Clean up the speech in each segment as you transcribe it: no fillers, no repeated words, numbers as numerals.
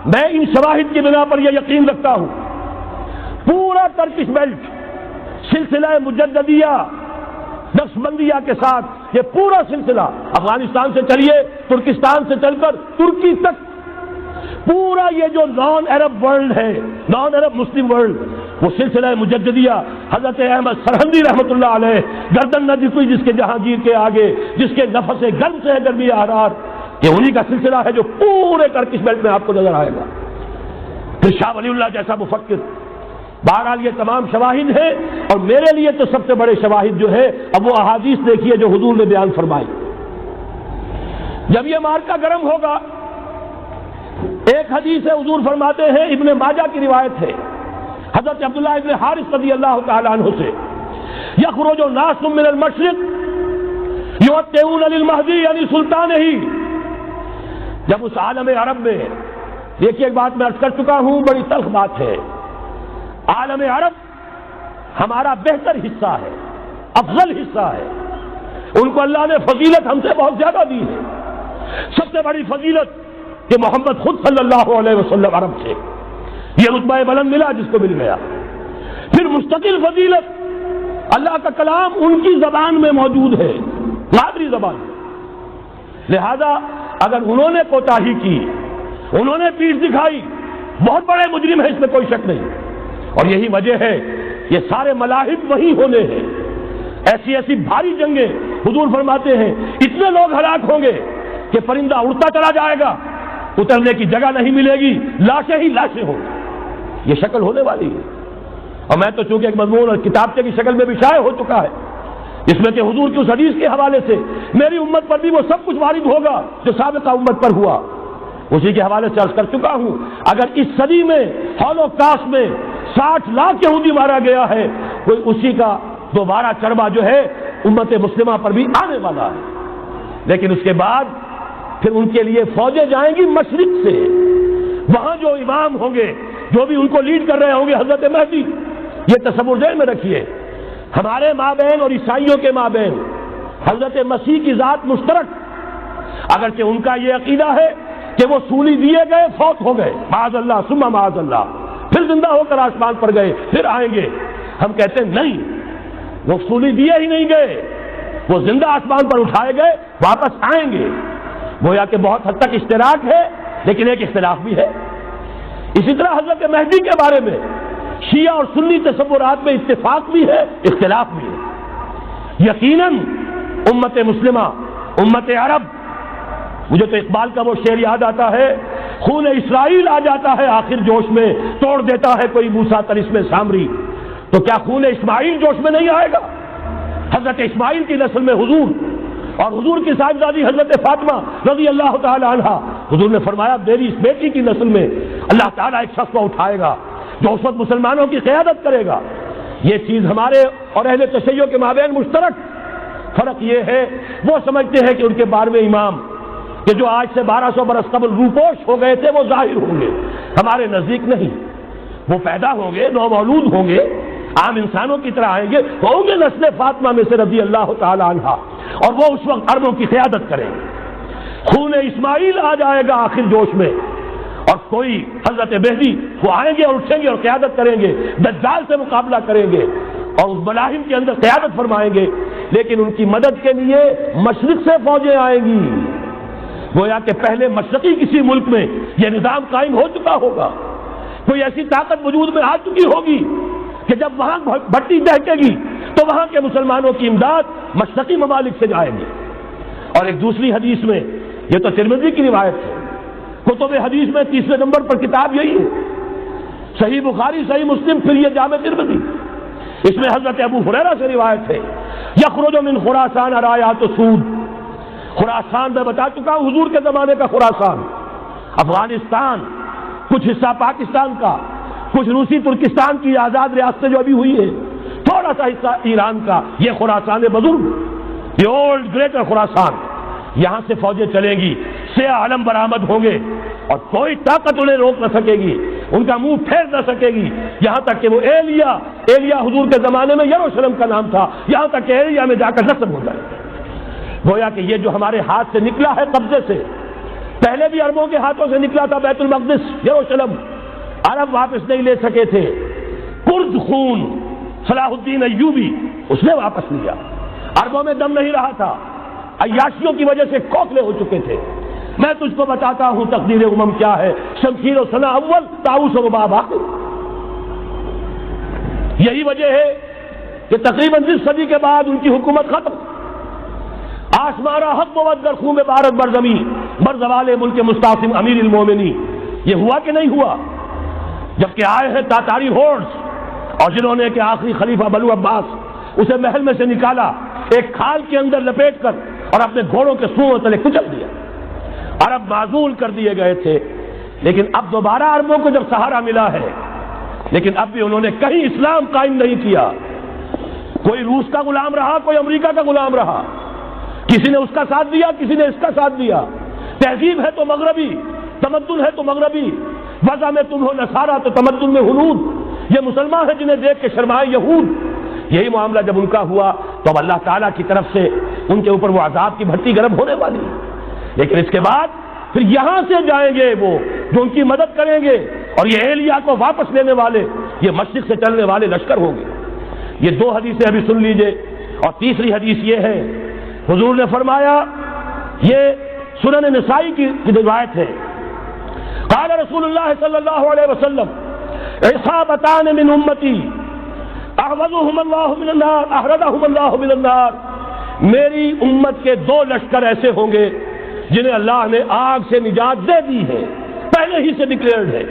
میں ان شواہد کی بنا پر یہ یقین رکھتا ہوں پورا ترکش بیلٹ سلسلہ مجددیہ نقشبندیہ کے ساتھ یہ پورا سلسلہ افغانستان سے چلیے ترکستان سے چل کر ترکی تک پورا یہ جو نان عرب ورلڈ ہے نان عرب مسلم ورلڈ وہ سلسلہ مجددیہ حضرت احمد سرہندی رحمۃ اللہ علیہ گردن نہ جھکی جس کے جہانگیر کے آگے جس کے نفس گرم سے ہے گرمی احرار یہ انہی کا سلسلہ ہے جو پورے ترکش بیلٹ میں آپ کو نظر آئے گا. پھر شاہ ولی اللہ جیسا مفکر. بہرحال یہ تمام شواہد ہیں اور میرے لیے تو سب سے بڑے شواہد جو ہے اب وہ احادیث دیکھیے جو حضور نے بیان فرمائی. جب یہ مارکا گرم ہوگا ایک حدیث ہے حضور فرماتے ہیں ابن ماجہ کی روایت ہے حضرت عبداللہ ابن حارث رضی اللہ تعالی عنہ سے یخرج ناس من المشرق یؤتون للمہدی یعنی سلطان ہی. جب اس عالم عرب میں دیکھیے ایک بات میں عرض کر چکا ہوں بڑی تلخ بات ہے عالم عرب ہمارا بہتر حصہ ہے افضل حصہ ہے ان کو اللہ نے فضیلت ہم سے بہت زیادہ دی ہے. سب سے بڑی فضیلت کہ محمد خود صلی اللہ علیہ وسلم عرب سے یہ رتبہ بلند ملا جس کو مل گیا. پھر مستقل فضیلت اللہ کا کلام ان کی زبان میں موجود ہے مادری زبان. لہذا اگر انہوں نے کوتاہی کی انہوں نے پیٹھ دکھائی بہت بڑے مجرم ہیں اس میں کوئی شک نہیں. اور یہی وجہ ہے یہ سارے ملاحب وہی ہونے ہیں. ایسی ایسی بھاری جنگیں حضور فرماتے ہیں اتنے لوگ ہلاک ہوں گے کہ پرندہ اڑتا چلا جائے گا اترنے کی جگہ نہیں ملے گی لاشیں ہی لاشیں ہوں گی. یہ شکل ہونے والی ہے. اور میں تو چونکہ ایک مضمون اور کتابچے کی شکل میں بھی شائع ہو چکا ہے اس میں کہ حضور کی اس حدیث کے حوالے سے میری امت پر بھی وہ سب کچھ وارد ہوگا جو سابقہ امت پر ہوا اسی کے حوالے سے عرض کر چکا ہوں. اگر اس صدی میں ہولوکاسٹ میں 60 لاکھ یہودی مارا گیا ہے کوئی اسی کا دوبارہ چربا جو ہے امت مسلمہ پر بھی آنے والا ہے. لیکن اس کے بعد پھر ان کے لیے فوجیں جائیں گی مشرق سے. وہاں جو امام ہوں گے جو بھی ان کو لیڈ کر رہے ہوں گے حضرت مہدی. یہ تصور ذہن میں رکھیے ہمارے مابین اور عیسائیوں کے مابین حضرت مسیح کی ذات مشترک اگرچہ ان کا یہ عقیدہ ہے کہ وہ سولی دیے گئے فوت ہو گئے معاذ اللہ ثم معاذ اللہ پھر زندہ ہو کر آسمان پر گئے پھر آئیں گے. ہم کہتے ہیں نہیں وہ سولی دیے ہی نہیں گئے وہ زندہ آسمان پر اٹھائے گئے واپس آئیں گے. گویا کہ بہت حد تک اشتراک ہے لیکن ایک اختلاف بھی ہے. اسی طرح حضرت مہدی کے بارے میں شیعہ اور سنی تصورات میں اتفاق بھی ہے اختلاف بھی ہے. یقیناً امت مسلمہ امت عرب مجھے تو اقبال کا وہ شعر یاد آتا ہے خون اسرائیل آ جاتا ہے آخر جوش میں توڑ دیتا ہے کوئی موسیٰ طلسم سامری. تو کیا خون اسماعیل جوش میں نہیں آئے گا؟ حضرت اسماعیل کی نسل میں حضور اور حضور کی صاحبزادی حضرت فاطمہ رضی اللہ تعالی عنہا حضور نے فرمایا میری اس بیٹی کی نسل میں اللہ تعالیٰ ایک شخص کو اٹھائے گا جو اس وقت مسلمانوں کی قیادت کرے گا. یہ چیز ہمارے اور اہل تشیع کے مابین مشترک. فرق یہ ہے وہ سمجھتے ہیں کہ ان کے 12ویں امام کہ جو آج سے 1200 برس قبل روپوش ہو گئے تھے وہ ظاہر ہوں گے. ہمارے نزدیک نہیں وہ پیدا ہوں گے نو مولود ہوں گے عام انسانوں کی طرح آئیں گے ہوں گے نسل فاطمہ میں سے رضی اللہ تعالی عنہا اور وہ اس وقت عربوں کی قیادت کریں گے. خون اسماعیل آ جائے گا آخر جوش میں اور کوئی حضرت مہدی وہ آئیں گے اور اٹھیں گے اور قیادت کریں گے دجال سے مقابلہ کریں گے اور اس ملاحم کے اندر قیادت فرمائیں گے. لیکن ان کی مدد کے لیے مشرق سے فوجیں آئیں گی. گویا کہ پہلے مشرقی کسی ملک میں یہ نظام قائم ہو چکا ہوگا کوئی ایسی طاقت وجود میں آ چکی ہوگی کہ جب وہاں بھٹی دہکے گی تو وہاں کے مسلمانوں کی امداد مشرقی ممالک سے جائے گی. اور ایک دوسری حدیث میں یہ تو ترمذی کی روایت ہے کتب حدیث میں 30ویں نمبر پر کتاب یہی ہے صحیح بخاری صحیح مسلم پھر یہ جامع ترمذی. اس میں حضرت ابو ہریرہ سے روایت ہے یخرج من خراسان رایات سود. خراسان میں بتا چکا ہوں حضور کے زمانے کا خراسان افغانستان کچھ حصہ پاکستان کا کچھ روسی ترکستان کی آزاد ریاستیں جو ابھی ہوئی ہیں تھوڑا سا حصہ ایران کا یہ خراسان بزرگ یہ اولڈ گریٹر خراسان. یہاں سے فوجیں چلیں گی سیاہ علم برآمد ہوں گے اور کوئی طاقت انہیں روک نہ سکے گی ان کا منہ پھیر نہ سکے گی یہاں تک کہ وہ ایلیا حضور کے زمانے میں یروشلم کا نام تھا یہاں تک کہ ایلیا میں جا کر نصب ہو جائے. گویا کہ یہ جو ہمارے ہاتھ سے نکلا ہے قبضے سے پہلے بھی عربوں کے ہاتھوں سے نکلا تھا بیت المقدس یروشلم، عرب واپس نہیں لے سکے تھے، کرد خون صلاح الدین ایوبی اس نے واپس لیا، عربوں میں دم نہیں رہا تھا، عیاشیوں کی وجہ سے کھوکھلے ہو چکے تھے۔ میں تجھ کو بتاتا ہوں تقدیر امم کیا ہے، شمشیر و ثنا اول، طاؤس و رباب آخر۔ یہی وجہ ہے کہ تقریباً 20 صدی کے بعد ان کی حکومت ختم، آسمارا حق بود در خون بارت برزمی بر زوال ملک مستعصم امیر المومنین۔ یہ ہوا کہ نہیں ہوا؟ جبکہ آئے ہیں تاتاری ہورڈز، اور جنہوں نے کہ آخری خلیفہ بنو عباس اسے محل میں سے نکالا ایک کھال کے اندر لپیٹ کر اور اپنے گھوڑوں کے سوؤں تلے کچل دیا۔ عرب معزول کر دیے گئے تھے، لیکن اب دوبارہ عربوں کو جب سہارا ملا ہے، لیکن اب بھی انہوں نے کہیں اسلام قائم نہیں کیا۔ کوئی روس کا غلام رہا، کوئی امریکہ کا غلام رہا، کسی نے اس کا ساتھ دیا، کسی نے اس کا ساتھ دیا۔ تہذیب ہے تو مغربی، تمدن ہے تو مغربی، وضع میں تم ہو نصارہ تو تمدن میں ہنود۔ یہ مسلمان ہیں جنہیں دیکھ کے شرمائے یہود۔ یہی معاملہ جب ان کا ہوا تو اب اللہ تعالیٰ کی طرف سے ان کے اوپر وہ عذاب کی بھٹی گرم ہونے والی ہے۔ لیکن اس کے بعد پھر یہاں سے جائیں گے وہ جو ان کی مدد کریں گے، اور یہ ایلیا کو واپس لینے والے، یہ مشرق سے چلنے والے لشکر ہوں گے۔ یہ 2 حدیثیں ابھی سن لیجئے، اور تیسری حدیث یہ ہے، حضور نے فرمایا، یہ سنن نسائی کی روایت ہے، قال رسول اللہ صلی اللہ علیہ وسلم عصابتان من امتی احرزهم اللہ من النار احرزهم اللہ من النار، میری امت کے 2 لشکر ایسے ہوں گے جنہیں اللہ نے آگ سے نجات دے دی ہے، پہلے ہی سے ڈکلیئرڈ ہے۔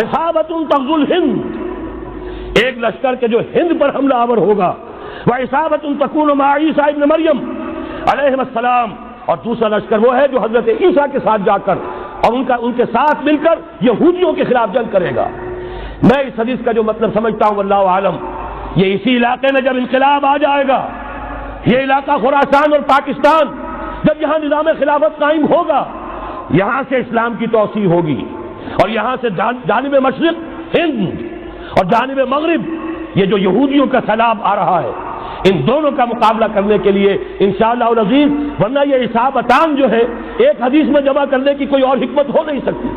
عصابۃ تغزو الہند، ایک لشکر کے جو ہند پر حملہ آور ہوگا، وعصابۃ تکون مع عیسیٰ ابن مریم علیہ السلام، اور دوسرا لشکر وہ ہے جو حضرت عیسیٰ کے ساتھ جا کر اور ان کے ساتھ مل کر یہودیوں کے خلاف جنگ کرے گا۔ میں اس حدیث کا جو مطلب سمجھتا ہوں واللہ عالم، یہ اسی علاقے میں جب انقلاب آ جائے گا، یہ علاقہ خراسان اور پاکستان، جب یہاں نظام خلافت قائم ہوگا، یہاں سے اسلام کی توسیع ہوگی، اور یہاں سے جانب مشرق ہند اور جانب مغرب یہ جو یہودیوں کا سیلاب آ رہا ہے، ان دونوں کا مقابلہ کرنے کے لیے انشاءاللہ العزیز، ورنہ یہ عصابتان جو ہے ایک حدیث میں جمع کرنے کی کوئی اور حکمت ہو نہیں سکتی،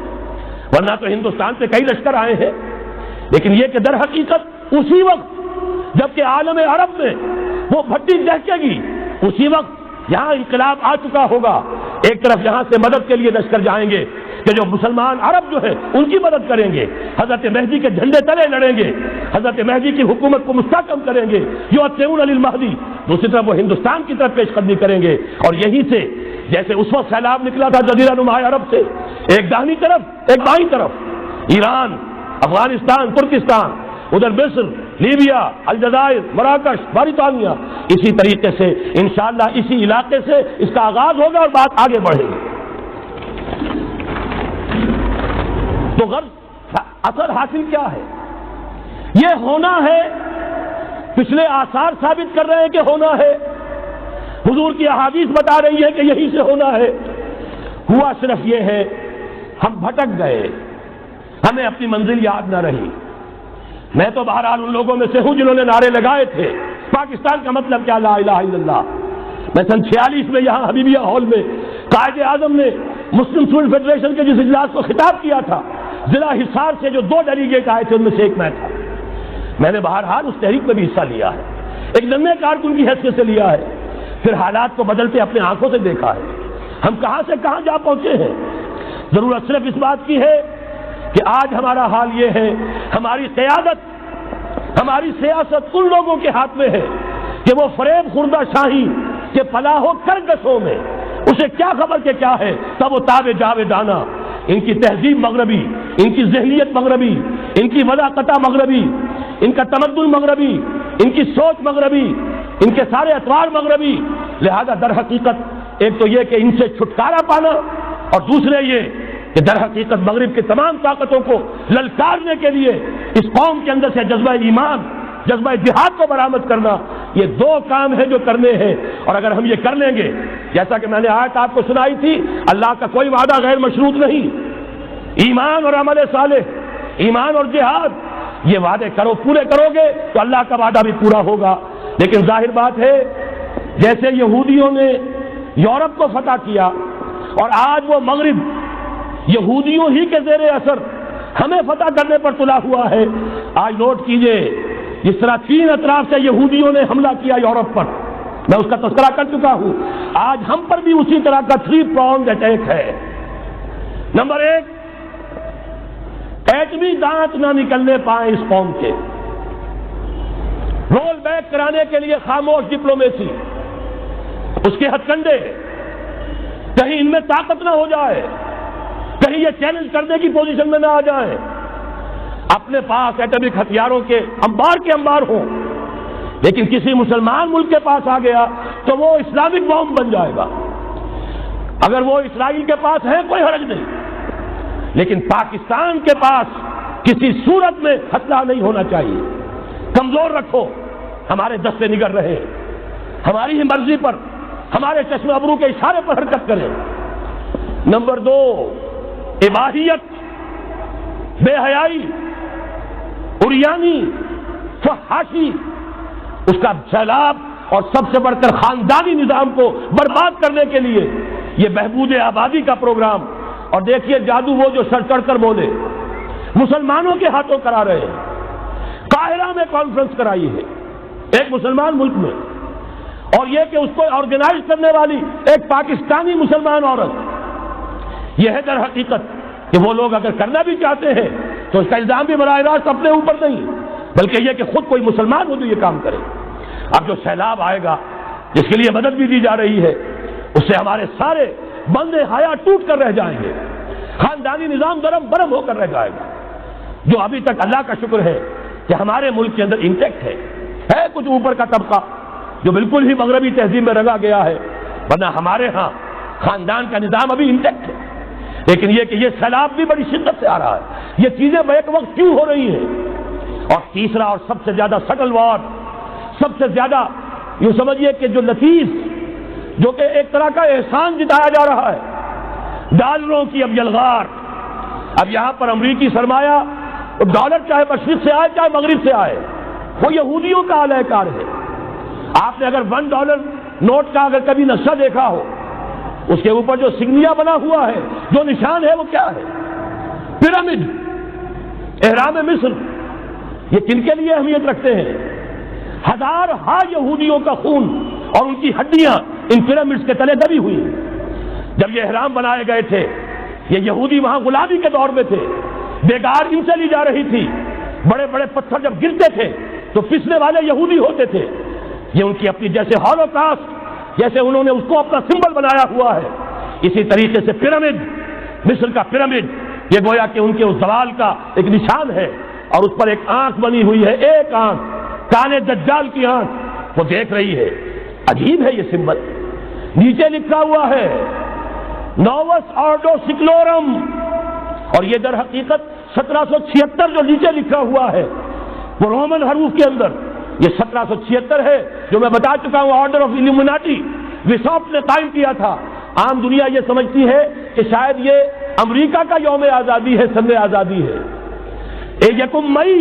ورنہ تو ہندوستان سے کئی لشکر آئے ہیں، لیکن یہ کہ در حقیقت اسی وقت جبکہ عالم عرب میں وہ بھٹی دہکے گی، اسی وقت یہاں انقلاب آ چکا ہوگا، ایک طرف یہاں سے مدد کے لیے لشکر جائیں گے کہ جو مسلمان عرب جو ہے ان کی مدد کریں گے، حضرت مہدی کے جھنڈے تلے لڑیں گے، حضرت مہدی کی حکومت کو مستحکم کریں گے، یؤتون للمہدی، دوسری طرف وہ ہندوستان کی طرف پیش قدمی کریں گے، اور یہیں سے جیسے اس وقت سیلاب نکلا تھا جزیرہ نما عرب سے، ایک داہنی طرف ایک بائیں طرف، ایران، افغانستان، ترکستان، ادھر مصر، لیبیا، الجزائر، مراکش، موریتانیہ، اسی طریقے سے انشاءاللہ اسی علاقے سے اس کا آغاز ہوگا اور بات آگے بڑھے گی۔ تو غرض اثر حاصل کیا ہے؟ یہ ہونا ہے، پچھلے آثار ثابت کر رہے ہیں کہ ہونا ہے، حضور کی احادیث بتا رہی ہے کہ یہی سے ہونا ہے۔ ہوا صرف یہ ہے ہم بھٹک گئے، ہمیں اپنی منزل یاد نہ رہی۔ میں تو بہرحال ان لوگوں میں سے ہوں جنہوں نے نعرے لگائے تھے پاکستان کا مطلب کیا، لا الہ الا اللہ۔ میں سن 46 میں یہاں حبیبیہ ہال میں قائد اعظم نے مسلم اسٹوڈنٹ فیڈریشن کے جس اجلاس کو خطاب کیا تھا، ضلع حصار سے جو 2 ڈیلیگیٹ آئے تھے ان میں سے ایک میں تھا۔ میں نے بہرحال اس تحریک میں بھی حصہ لیا ہے، ایک ننھے کارکن کی حیثیت سے لیا ہے، پھر حالات کو بدلتے اپنے آنکھوں سے دیکھا ہے، ہم کہاں سے کہاں جا پہنچے ہیں۔ ضرورت صرف اس بات کی ہے کہ آج ہمارا حال یہ ہے، ہماری قیادت، ہماری سیاست ان لوگوں کے ہاتھ میں ہے کہ وہ فریب خوردہ شاہی کے پلاح و کرکسوں میں اسے کیا خبر کہ کیا ہے، تب وہ تاب جاویدانہ، ان کی تہذیب مغربی، ان کی ذہنیت مغربی، ان کی وضاقتہ مغربی، ان کا تمدن مغربی، ان کی سوچ مغربی، ان کے سارے اطوار مغربی۔ لہذا در حقیقت ایک تو یہ کہ ان سے چھٹکارا پانا، اور دوسرے یہ کہ در حقیقت مغرب کی تمام طاقتوں کو للکارنے کے لیے اس قوم کے اندر سے جذبہ ایمان، جذبہ جہاد کو برآمد کرنا، یہ 2 کام ہیں جو کرنے ہیں، اور اگر ہم یہ کر لیں گے، جیسا کہ میں نے آیت آپ کو سنائی تھی، اللہ کا کوئی وعدہ غیر مشروط نہیں، ایمان اور عمل صالح، ایمان اور جہاد، یہ وعدے پورے کرو گے تو اللہ کا وعدہ بھی پورا ہوگا۔ لیکن ظاہر بات ہے جیسے یہودیوں نے یورپ کو فتح کیا اور آج وہ مغرب یہودیوں ہی کے زیر اثر ہمیں فتح کرنے پر تلا ہوا ہے۔ آج نوٹ کیجئے، جس طرح 3 اطراف سے یہودیوں نے حملہ کیا یورپ پر، میں اس کا تذکرہ کر چکا ہوں، آج ہم پر بھی اسی طرح کا 3 pronged اٹیک ہے۔ نمبر 1، ایٹمی دانت نہ نکلنے پائیں اس قوم کے، رول بیک کرانے کے لیے خاموش ڈپلومیسی، اس کے ہتھ کنڈے، کہیں ان میں طاقت نہ ہو جائے، کہیں یہ چیلنج کرنے کی پوزیشن میں نہ آ جائیں، اپنے پاس ایٹمک ہتھیاروں کے انبار ہوں، لیکن کسی مسلمان ملک کے پاس آ گیا تو وہ اسلامک بم بن جائے گا۔ اگر وہ اسرائیل کے پاس ہے کوئی حرج نہیں، لیکن پاکستان کے پاس کسی صورت میں ہتھیار نہیں ہونا چاہیے۔ کمزور رکھو، ہمارے دستے نگر رہے، ہماری ہی مرضی پر، ہمارے چشم ابرو کے اشارے پر حرکت کریں۔ نمبر 2، اباحیت، بے حیائی، عریانی، فحاشی، اس کا سیلاب، اور سب سے بڑھ کر خاندانی نظام کو برباد کرنے کے لیے یہ بہبود آبادی کا پروگرام۔ اور دیکھیے جادو وہ جو سر چڑھ کر بولے، مسلمانوں کے ہاتھوں کرا رہے ہیں۔ قاہرہ میں کانفرنس کرائی ہے ایک مسلمان ملک میں، اور یہ کہ اس کو آرگنائز کرنے والی ایک پاکستانی مسلمان عورت۔ یہ ہے در حقیقت کہ وہ لوگ اگر کرنا بھی چاہتے ہیں تو اس کا الزام بھی براہ راست اپنے اوپر نہیں، بلکہ یہ کہ خود کوئی مسلمان ہو جو یہ کام کرے۔ اب جو سیلاب آئے گا، جس کے لیے مدد بھی دی جا رہی ہے، اس سے ہمارے سارے بندے حیا ٹوٹ کر رہ جائیں گے، خاندانی نظام درم برم ہو کر رہ جائے گا۔ جو ابھی تک اللہ کا شکر ہے کہ ہمارے ملک کے اندر انٹیکٹ ہے کچھ اوپر کا طبقہ جو بالکل ہی مغربی تہذیب میں رنگا گیا ہے، ورنہ ہمارے ہاں خاندان کا نظام ابھی انٹیکٹ ہے۔ لیکن یہ کہ یہ سیلاب بھی بڑی شدت سے آ رہا ہے، یہ چیزیں بیک وقت کیوں ہو رہی ہیں؟ اور تیسرا اور سب سے زیادہ سٹل وار، سب سے زیادہ یوں سمجھیے کہ جو لطیف، جو کہ ایک طرح کا احسان جتایا جا رہا ہے، ڈالروں کی اب یلغار۔ اب یہاں پر امریکی سرمایہ، ڈالر چاہے مشرق سے آئے چاہے مغرب سے آئے، وہ یہودیوں کا اعلی کار ہے۔ آپ نے اگر $1 نوٹ کا اگر کبھی نقشہ دیکھا ہو، اس کے اوپر جو سگنیا بنا ہوا ہے، جو نشان ہے، وہ کیا ہے؟ پیرامڈ، احرام مصر۔ یہ کن کے لیے اہمیت رکھتے ہیں؟ ہزار یہودیوں کا خون اور ان کی ہڈیاں ان پیرامڈز کے تلے دبی ہوئی۔ جب یہ احرام بنائے گئے تھے، یہ یہودی وہاں غلامی کے دور میں تھے، بیگار ان سے لی جا رہی تھی، بڑے بڑے پتھر جب گرتے تھے تو پسنے والے یہودی ہوتے تھے۔ یہ ان کی اپنی جیسے ہولوکاسٹ، جیسے انہوں نے اس کو اپنا سمبل بنایا ہوا ہے، اسی طریقے سے پیرامڈ، مصر کا پیرامڈ، یہ گویا کہ ان کے اس زوال کا ایک نشان ہے، اور اس پر ایک آنکھ بنی ہوئی ہے، ایک آنکھ، کانے دجال کی آنکھ، وہ دیکھ رہی ہے۔ عجیب ہے یہ سمبل۔ نیچے لکھا ہوا ہے نووس آرڈو سکلورم، اور یہ در حقیقت 1776 جو نیچے لکھا ہوا ہے وہ رومن حروف کے اندر یہ 1776 ہے، جو میں بتا چکا ہوں آرڈر آف ایلومیناٹی وساپ نے قائم کیا تھا۔ عام دنیا یہ سمجھتی ہے کہ شاید یہ امریکہ کا یوم آزادی ہے، سن آزادی ہے۔ 1 مئی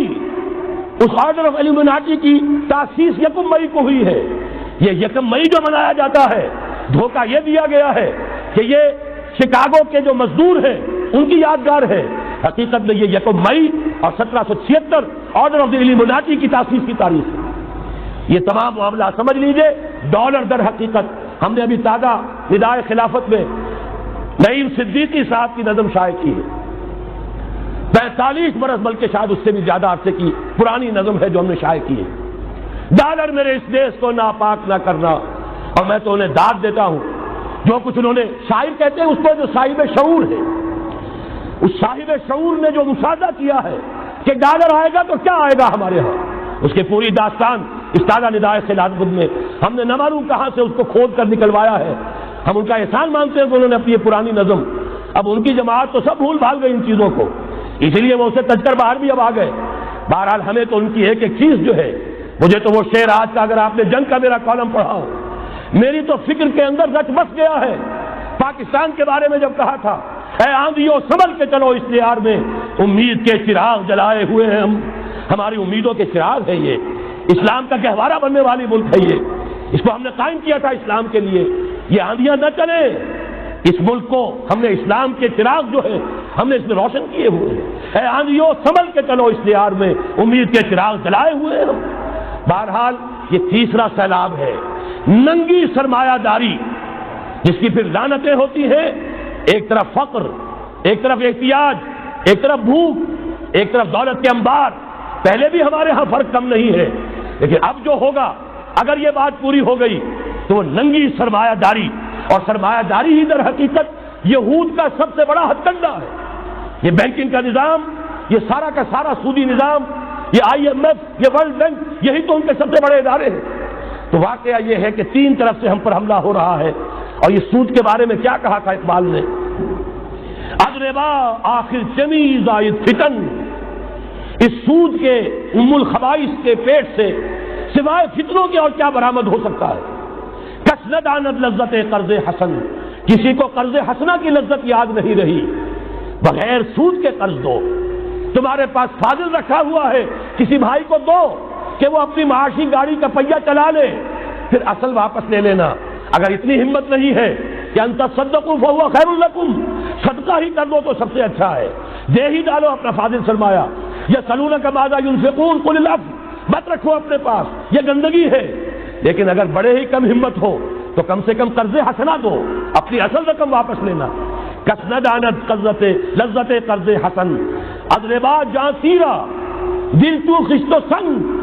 اس آرڈر آف ایلومیناٹی کی تاسیس 1 مئی کو ہوئی ہے۔ یہ 1 مئی جو منایا جاتا ہے، دھوکہ یہ دیا گیا ہے کہ یہ شکاگو کے جو مزدور ہیں ان کی یادگار ہے۔ حقیقت میں یہ 1 مئی اور 1776 آرڈر آف دی ایلومیناٹی کی تاسیس کی تاریخ ہے۔ یہ تمام معاملہ سمجھ لیجئے۔ ڈالر در حقیقت ہم نے ابھی تازہ ندائے خلافت میں نعیم صدیقی صاحب کی نظم شائع کی ہے، 45 برس بلکہ شاید اس سے بھی زیادہ عرصے کی پرانی نظم ہے جو ہم نے شائع کی ہے۔ ڈالر میرے اس دیش کو ناپاک نہ کرنا، اور میں تو انہیں داد دیتا ہوں جو کچھ انہوں نے، شاعر کہتے ہیں اس کو جو صاحب شعور ہے، اس صاحب شعور نے جو مشاہدہ کیا ہے کہ ڈالر آئے گا تو کیا آئے گا ہمارے ہاں، اس کی پوری داستان اس تازہ ندائے خلافت میں ہم نے نہ معلوم کہاں سے اس کو کھود کر نکلوایا ہے۔ ہم ان کا احسان مانتے ہیں کہ انہوں نے اپنی یہ پرانی نظم، اب ان کی جماعت تو سب بھول بھال گئی ان چیزوں کو، اس لیے وہ اسے تج کر باہر بھی اب آ گئے۔ بہرحال ہمیں تو ان کی ایک ایک چیز جو ہے، مجھے تو وہ شعر آج کا اگر آپ نے جنگ کا میرا کالم پڑھا ہو، میری تو فکر کے اندر رچ بس گیا ہے۔ پاکستان کے بارے میں جب کہا تھا، اے آندھیوں سنبھل کے چلو اس لیار میں، امید کے چراغ جلائے ہوئے ہیں ہم، ہماری امیدوں کے چراغ ہے یہ، اسلام کا گہوارہ بننے والی ملک ہے یہ، اس کو ہم نے قائم کیا تھا اسلام کے لیے۔ یہ آندھیاں نہ چلیں، اس ملک کو ہم نے اسلام کے چراغ جو ہے ہم نے اس میں روشن کیے ہوئے ہیں. اے آندھیوں سنبھل کے چلو اس لیار میں، امید کے چراغ جلائے ہوئے ہیں ہم. بہرحال یہ تیسرا سیلاب ہے، ننگی سرمایہ داری، جس کی پھر لعنتیں ہوتی ہیں. ایک طرف فقر، ایک طرف احتیاج، ایک طرف بھوک، ایک طرف دولت کے انبار. پہلے بھی ہمارے ہاں فرق کم نہیں ہے، لیکن اب جو ہوگا اگر یہ بات پوری ہو گئی تو وہ ننگی سرمایہ داری، اور سرمایہ داری ہی در حقیقت یہود کا سب سے بڑا ہتھ کنڈا ہے. یہ بینکنگ کا نظام، یہ سارا کا سارا سودی نظام، یہ IMF، یہ ورلڈ بینک، یہی تو ان کے سب سے بڑے ادارے ہیں. تو واقعہ یہ ہے کہ تین طرف سے ہم پر حملہ ہو رہا ہے. اور یہ سود کے بارے میں کیا کہا تھا اقبال نے؟ اغربا آخر چمی زائد فتن، اس سود کے ام الخبائث کے پیٹ سے سوائے فتنوں کے اور کیا برآمد ہو سکتا ہے؟ کس نہ داند لذت قرض حسن، کسی کو قرض حسنہ کی لذت یاد نہیں رہی. بغیر سود کے قرض دو. تمہارے پاس فاضل رکھا ہوا ہے، کسی بھائی کو دو کہ وہ اپنی معاشی گاڑی کا پہیہ چلا لے، پھر اصل واپس لے لینا. اگر اتنی ہمت نہیں ہے کہ ان تصدقوا فهو خیر لکم، صدقہ ہی کر دو تو سب سے اچھا ہے، دے ہی ڈالو اپنا فاضل سرمایہ. یسألونک ماذا ينفقون قل العفو، مت رکھو اپنے پاس، یہ گندگی ہے. لیکن اگر بڑے ہی کم ہمت ہو تو کم سے کم قرض حسنہ دو، اپنی اصل رقم واپس لینا. کس نہ داند لذت قرض حسن، اضربا جاں سیرا دل تو خشت و سنگ.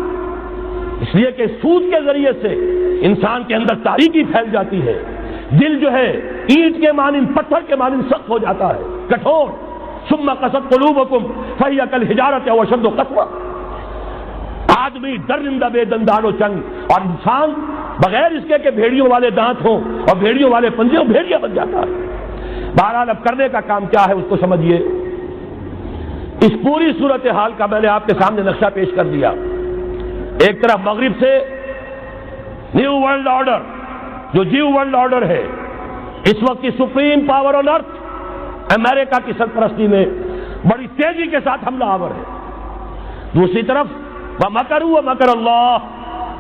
اس لیے کہ سود کے ذریعے سے انسان کے اندر تاریکی پھیل جاتی ہے. دل جو ہے اینٹ کے مانند، پتھر کے مانند سخت ہو جاتا ہے، کٹھور. ثم قست قلوبکم فہی کالحجارۃ او اشد قسوۃ. آدمی درندہ بے دندان و چنگ، اور انسان بغیر اس کے کہ بھیڑیوں والے دانت ہوں اور بھیڑیوں والے پنجے ہوں، بھیڑیا بن جاتا ہے. بہرحال اب کرنے کا کام کیا ہے اس کو سمجھیے. اس پوری صورتحال کا میں نے آپ کے سامنے نقشہ پیش کر دیا. ایک طرف مغرب سے نیو ورلڈ آرڈر، جو نیو ورلڈ آرڈر ہے، اس وقت کی سپریم پاور آن ارتھ امریکہ کی سرپرستی میں بڑی تیزی کے ساتھ حملہ آور ہے. دوسری طرف وَمَكَرُوا وَمَكَرَ اللَّهُ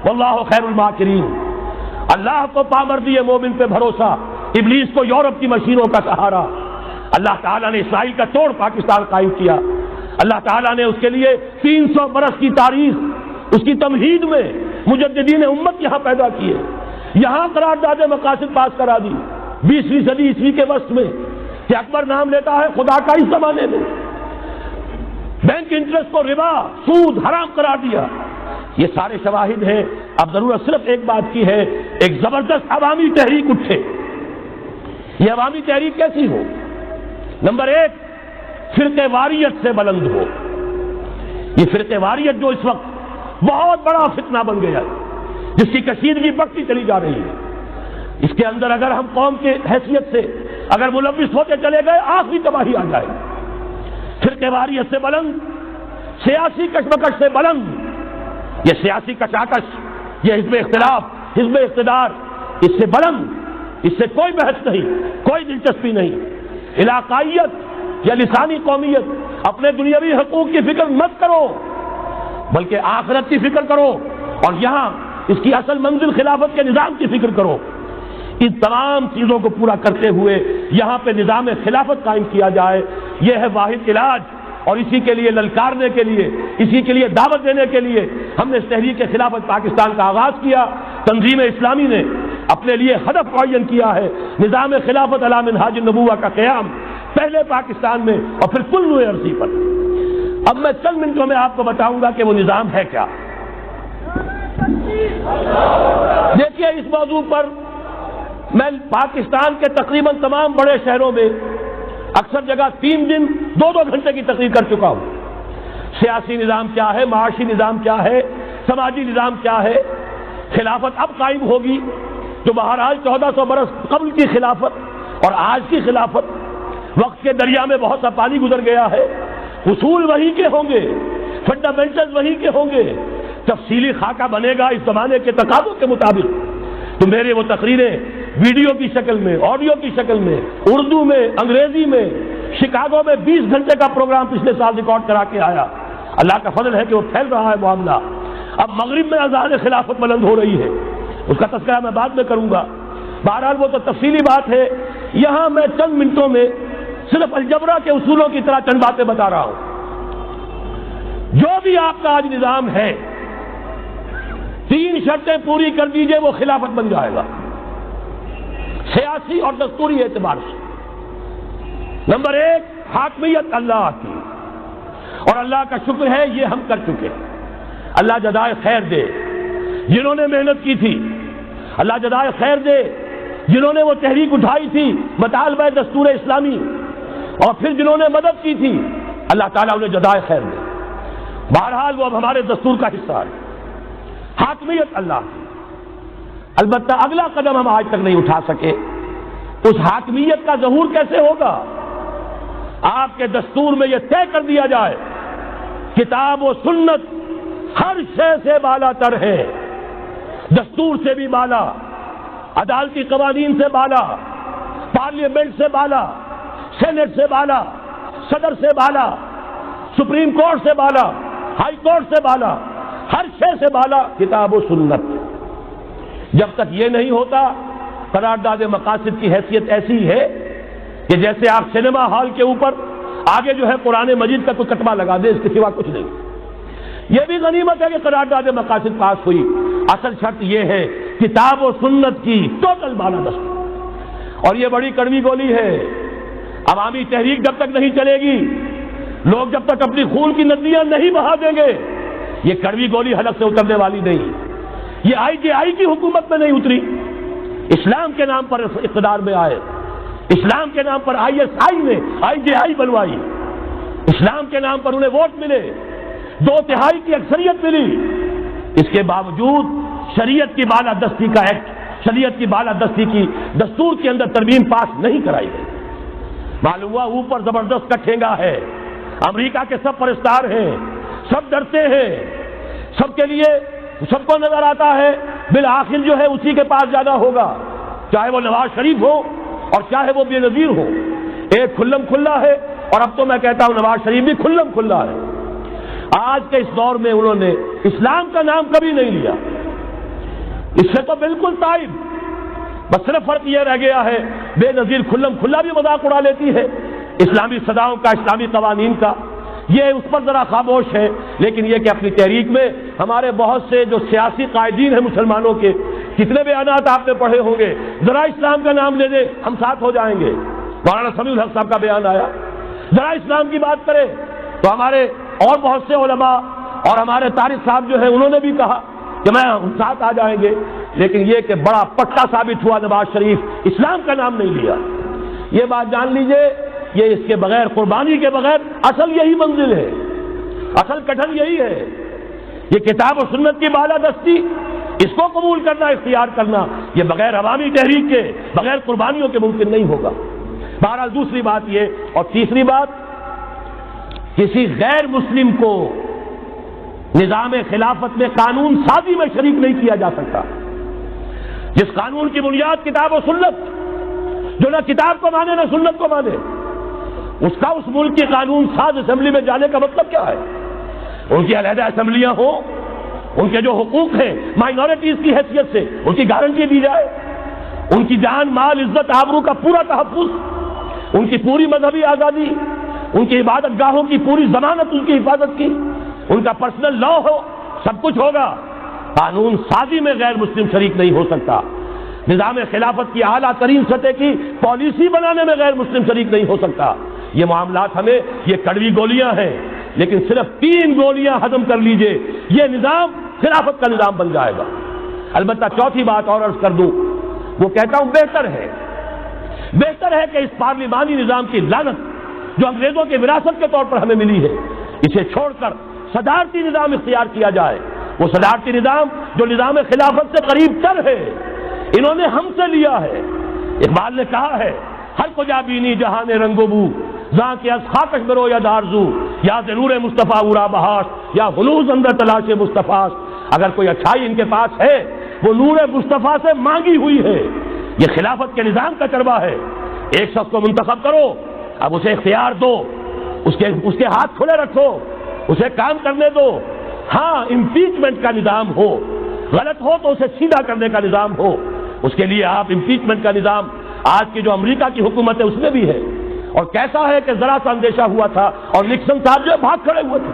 وَاللَّهُ خَيْرُ الْمَاكِرِينَ، اللہ کو پامردی مومن پہ بھروسہ، ابلیس کو یورپ کی مشینوں کا سہارا. اللہ تعالیٰ نے اسرائیل کا توڑ پاکستان قائم کیا. اللہ تعالیٰ نے اس کے لیے 300 برس کی تاریخ، اس کی تمہید میں مجددین امت یہاں پیدا کیے، یہاں قرارداد مقاصد پاس کرا دی 20ویں صدی عیسوی کے وسط میں، کہ اکبر نام لیتا ہے خدا کا اس زمانے میں. بینک انٹرسٹ کو ربا، سود حرام قرار دیا. یہ سارے شواہد ہیں. اب ضرورت صرف ایک بات کی ہے، ایک زبردست عوامی تحریک اٹھے. یہ عوامی تحریک کیسی ہو؟ نمبر 1، فرقہ واریت سے بلند ہو. یہ فرقہ واریت جو اس وقت بہت بڑا فتنہ بن گیا ہے، جس کی کشیدگی بڑھتی چلی جا رہی ہے، اس کے اندر اگر ہم قوم کی حیثیت سے اگر ملوث ہوتے چلے گئے، آخری تباہی آ جائے. فرقہ واریت سے بلند، سیاسی کشمکش سے بلند. یہ سیاسی کشاکش، یہ حزب اختلاف، حزب اقتدار، اس سے بلند، اس سے کوئی بحث نہیں، کوئی دلچسپی نہیں. علاقائیت یا لسانی قومیت، اپنے دنیاوی حقوق کی فکر مت کرو، بلکہ آخرت کی فکر کرو، اور یہاں اس کی اصل منزل خلافت کے نظام کی فکر کرو. ان تمام چیزوں کو پورا کرتے ہوئے یہاں پہ نظام خلافت قائم کیا جائے. یہ ہے واحد علاج. اور اسی کے لیے للکارنے کے لیے، اسی کے لیے دعوت دینے کے لیے ہم نے اس تحریک خلافت پاکستان کا آغاز کیا. تنظیم اسلامی نے اپنے لیے ہدف معین کیا ہے نظام خلافت علی منہاج النبوہ کا قیام، پہلے پاکستان میں اور پھر کل نوع عرصی پر. اب میں چند منٹوں میں آپ کو بتاؤں گا کہ وہ نظام ہے کیا. دیکھیے، اس موضوع پر میں پاکستان کے تقریباً تمام بڑے شہروں میں اکثر جگہ 3 دن 2 گھنٹے کی تقریر کر چکا ہوں. سیاسی نظام کیا ہے، معاشی نظام کیا ہے، سماجی نظام کیا ہے. خلافت اب قائم ہوگی جو بہرحال 1400 برس قبل کی خلافت اور آج کی خلافت، وقت کے دریا میں بہت سا پانی گزر گیا ہے. اصول وہی کے ہوں گے، فنڈامنٹلز وہی کے ہوں گے، تفصیلی خاکہ بنے گا اس زمانے کے تقاضوں کے مطابق. تو میرے وہ تقریریں ویڈیو کی شکل میں، آڈیو کی شکل میں، اردو میں، انگریزی میں، شکاگو میں 20 گھنٹے کا پروگرام پچھلے سال ریکارڈ کرا کے آیا. اللہ کا فضل ہے کہ وہ پھیل رہا ہے معاملہ. اب مغرب میں اذان خلافت بلند ہو رہی ہے، اس کا تذکرہ میں بعد میں کروں گا. بہرحال وہ تو تفصیلی بات ہے، یہاں میں چند منٹوں میں صرف الجبرا کے اصولوں کی طرح چند باتیں بتا رہا ہوں۔ جو بھی آپ کا آج نظام ہے، 3 شرطیں پوری کر دیجئے وہ خلافت بن جائے گا، سیاسی اور دستوری اعتبار سے۔ نمبر 1، حاکمیت اللہ کی، اور اللہ کا شکر ہے یہ ہم کر چکے، اللہ جزائے خیر دے جنہوں نے محنت کی تھی، اللہ جزائے خیر دے جنہوں نے وہ تحریک اٹھائی تھی مطالبہ دستور اسلامی، اور پھر جنہوں نے مدد کی تھی، اللہ تعالیٰ انہیں جزائے خیر دے۔ بہرحال وہ اب ہمارے دستور کا حصہ ہے، حاکمیت اللہ کی۔ البتہ اگلا قدم ہم آج تک نہیں اٹھا سکے، اس حاکمیت کا ظہور کیسے ہوگا؟ آپ کے دستور میں یہ طے کر دیا جائے کتاب و سنت ہر شے سے بالا تر ہے، دستور سے بھی بالا، عدالتی قوانین سے بالا، پارلیمنٹ سے بالا، سینٹ سے بالا، صدر سے بالا، سپریم کورٹ سے بالا، ہائی کورٹ سے بالا، ہر شے سے بالا کتاب و سنت۔ جب تک یہ نہیں ہوتا، قرارداد مقاصد کی حیثیت ایسی ہے کہ جیسے آپ سنیما ہال کے اوپر آگے جو ہے قرآن مجید کا کوئی کتبہ لگا دے، اس کے سوا کچھ نہیں۔ یہ بھی غنیمت ہے کہ قرارداد مقاصد پاس ہوئی، اصل شرط یہ ہے کتاب و سنت کی ٹوٹل بالادستی۔ اور یہ بڑی کڑوی گولی ہے، عوامی تحریک جب تک نہیں چلے گی، لوگ جب تک اپنی خون کی ندیاں نہیں بہا دیں گے، یہ کڑوی گولی حلق سے اترنے والی نہیں۔ یہ IJI کی حکومت میں نہیں اتری، اسلام کے نام پر اقتدار میں آئے، اسلام کے نام پر ISI نے IJI بنوائی، اسلام کے نام پر انہیں ووٹ ملے، 2/3 کی اکثریت ملی، اس کے باوجود شریعت کی بالادستی کا ایکٹ، شریعت کی بالادستی کی دستور کے اندر ترمیم پاس نہیں کرائی گئی۔ معلوم ہوا اوپر زبردست کا ٹھینگا ہے، امریکہ کے سب پرستار ہیں، سب ڈرتے ہیں، سب کے لیے سب کو نظر آتا ہے بالآخر جو ہے اسی کے پاس جانا ہوگا، چاہے وہ نواز شریف ہو اور چاہے وہ بے نظیر ہو۔ ایک کھلم کھلا ہے، اور اب تو میں کہتا ہوں نواز شریف بھی کھلم کھلا ہے۔ آج کے اس دور میں انہوں نے اسلام کا نام کبھی نہیں لیا، اس سے تو بالکل تائب، بس صرف فرق یہ رہ گیا ہے بے نظیر کھلم کھلا بھی مذاق اڑا لیتی ہے اسلامی صداؤں کا، اسلامی قوانین کا، یہ اس پر ذرا خاموش ہے۔ لیکن یہ کہ اپنی تحریک میں ہمارے بہت سے جو سیاسی قائدین ہیں مسلمانوں کے، کتنے بیانات آپ نے پڑھے ہوں گے، ذرا اسلام کا نام لے دیں ہم ساتھ ہو جائیں گے۔ مولانا سمیع الحق صاحب کا بیان آیا، ذرا اسلام کی بات کرے تو ہمارے اور بہت سے علماء اور ہمارے طارق صاحب جو ہیں انہوں نے بھی کہا کہ میں ہم ساتھ آ جائیں گے، لیکن یہ کہ بڑا پٹا ثابت ہوا نواز شریف اسلام کا نام نہیں لیا۔ یہ بات جان لیجئے، یہ اس کے بغیر، قربانی کے بغیر اصل یہی منزل ہے، اصل کٹھن یہی ہے۔ یہ کتاب و سنت کی بالادستی، اس کو قبول کرنا، اختیار کرنا، یہ بغیر عوامی تحریک کے، بغیر قربانیوں کے ممکن نہیں ہوگا۔ بہرحال دوسری بات یہ، اور تیسری بات، کسی غیر مسلم کو نظام خلافت میں قانون سازی میں شریک نہیں کیا جا سکتا۔ جس قانون کی بنیاد کتاب و سنت، جو نہ کتاب کو مانے نہ سنت کو مانے، اس کا اس ملک کی قانون ساز اسمبلی میں جانے کا مطلب کیا ہے؟ ان کی علیحدہ اسمبلیاں ہوں، ان کے جو حقوق ہیں مائنورٹیز کی حیثیت سے ان کی گارنٹی دی جائے، ان کی جان، مال، عزت، آبرو کا پورا تحفظ، ان کی پوری مذہبی آزادی، ان کی عبادت گاہوں کی پوری ضمانت، ان کی حفاظت کی، ان کا پرسنل لا ہو، سب کچھ ہوگا۔ قانون سازی میں غیر مسلم شریک نہیں ہو سکتا، نظام خلافت کی اعلیٰ ترین سطح کی پالیسی بنانے میں غیر مسلم شریک نہیں ہو سکتا۔ یہ معاملات ہمیں، یہ کڑوی گولیاں ہیں، لیکن صرف 3 گولیاں ہضم کر لیجئے، یہ نظام خلافت کا نظام بن جائے گا۔ البتہ چوتھی بات اور عرض کر دوں، وہ کہتا ہوں بہتر ہے کہ اس پارلیمانی نظام کی لعنت جو انگریزوں کی وراثت کے طور پر ہمیں ملی ہے، اسے چھوڑ کر صدارتی نظام اختیار کیا جائے۔ وہ صدارتی نظام جو نظام خلافت سے قریب تر ہے، انہوں نے ہم سے لیا ہے۔ اقبال نے کہا ہے، ہر کو جا بینی جہان رنگ و بو، زاں کے از خاکش برو یا دارزو، یا ضرور مصطفیٰ اورا بہاش، یا ہنوز اندر تلاش مصطفیٰ۔ اگر کوئی اچھائی ان کے پاس ہے، وہ نور مصطفیٰ سے مانگی ہوئی ہے۔ یہ خلافت کے نظام کا چربا ہے۔ ایک شخص کو منتخب کرو، اب اسے اختیار دو، اس کے ہاتھ کھلے رکھو، اسے کام کرنے دو۔ ہاں، امپیچمنٹ کا نظام ہو، غلط ہو تو اسے سیدھا کرنے کا نظام ہو، اس کے لیے آپ امپیچمنٹ کا نظام آج کی جو امریکہ کی حکومت ہے اس میں بھی ہے، اور کیسا ہے کہ ذرا سا اندیشہ ہوا تھا اور نکسن صاحب جو بھاگ کھڑے ہوئے تھے۔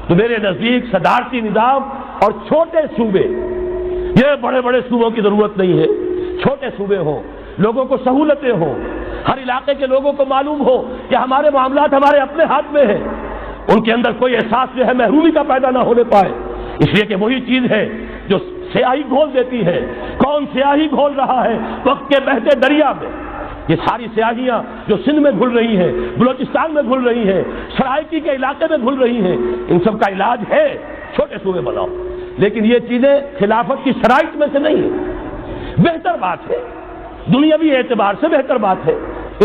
تو میرے نزدیک صدارتی نظام اور چھوٹے صوبے، یہ بڑے بڑے صوبوں کی ضرورت نہیں ہے، چھوٹے صوبے ہوں، لوگوں کو سہولتیں ہوں، ہر علاقے کے لوگوں کو معلوم ہو کہ ہمارے معاملات ہمارے اپنے ہاتھ میں ہیں، ان کے اندر کوئی احساس جو ہے محرومی کا پیدا نہ ہونے پائے، اس لیے کہ وہی چیز ہے جو سیاہی گھول دیتی ہے۔ کون سیاہی گھول رہا ہے وقت کے بہتے دریا میں؟ یہ ساری سیاہیاں جو سندھ میں گھل رہی ہیں، بلوچستان میں گھل رہی ہیں، سرائکی کے علاقے میں گھل رہی ہیں، ان سب کا علاج ہے چھوٹے صوبے بناؤ، لیکن یہ چیزیں خلافت کی شرائط میں سے نہیں ہیں۔ بہتر بات ہے، دنیاوی اعتبار سے بہتر بات ہے،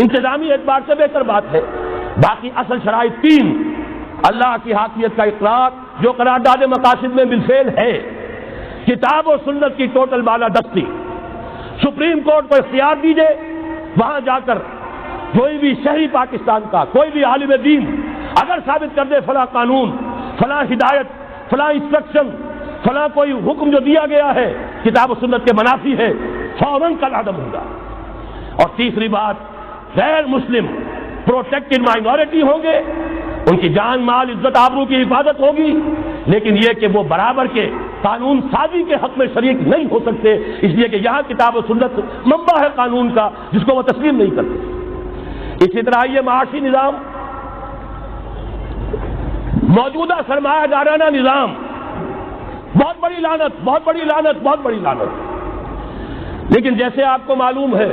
انتظامی اعتبار سے بہتر بات ہے، باقی اصل شرائط تین: اللہ کی حاکمیت کا اقرار جو قرارداد مقاصد میں بالفعل ہے، کتاب و سنت کی ٹوٹل بالادستی، سپریم کورٹ کو اختیار دیجئے، وہاں جا کر کوئی بھی شہری پاکستان کا کوئی بھی عالم دین اگر ثابت کر دے فلاں قانون، فلاں ہدایت، فلاں انسٹرکشن، فلاں کوئی حکم جو دیا گیا ہے کتاب و سنت کے منافی ہے، فوراً کل عدم ہوگا۔ اور تیسری بات، غیر مسلم پروٹیکٹڈ مائنورٹی ہوں گے، ان کی جان مال عزت آبرو کی حفاظت ہوگی، لیکن یہ کہ وہ برابر کے قانون سازی کے حق میں شریک نہیں ہو سکتے، اس لیے کہ یہاں کتاب و سنت منبع ہے قانون کا جس کو وہ تسلیم نہیں کرتے۔ اسی طرح یہ معاشی نظام، موجودہ سرمایہ دارانہ نظام، بہت بڑی لعنت، بہت بڑی لعنت، بہت بڑی لعنت۔ لیکن جیسے آپ کو معلوم ہے،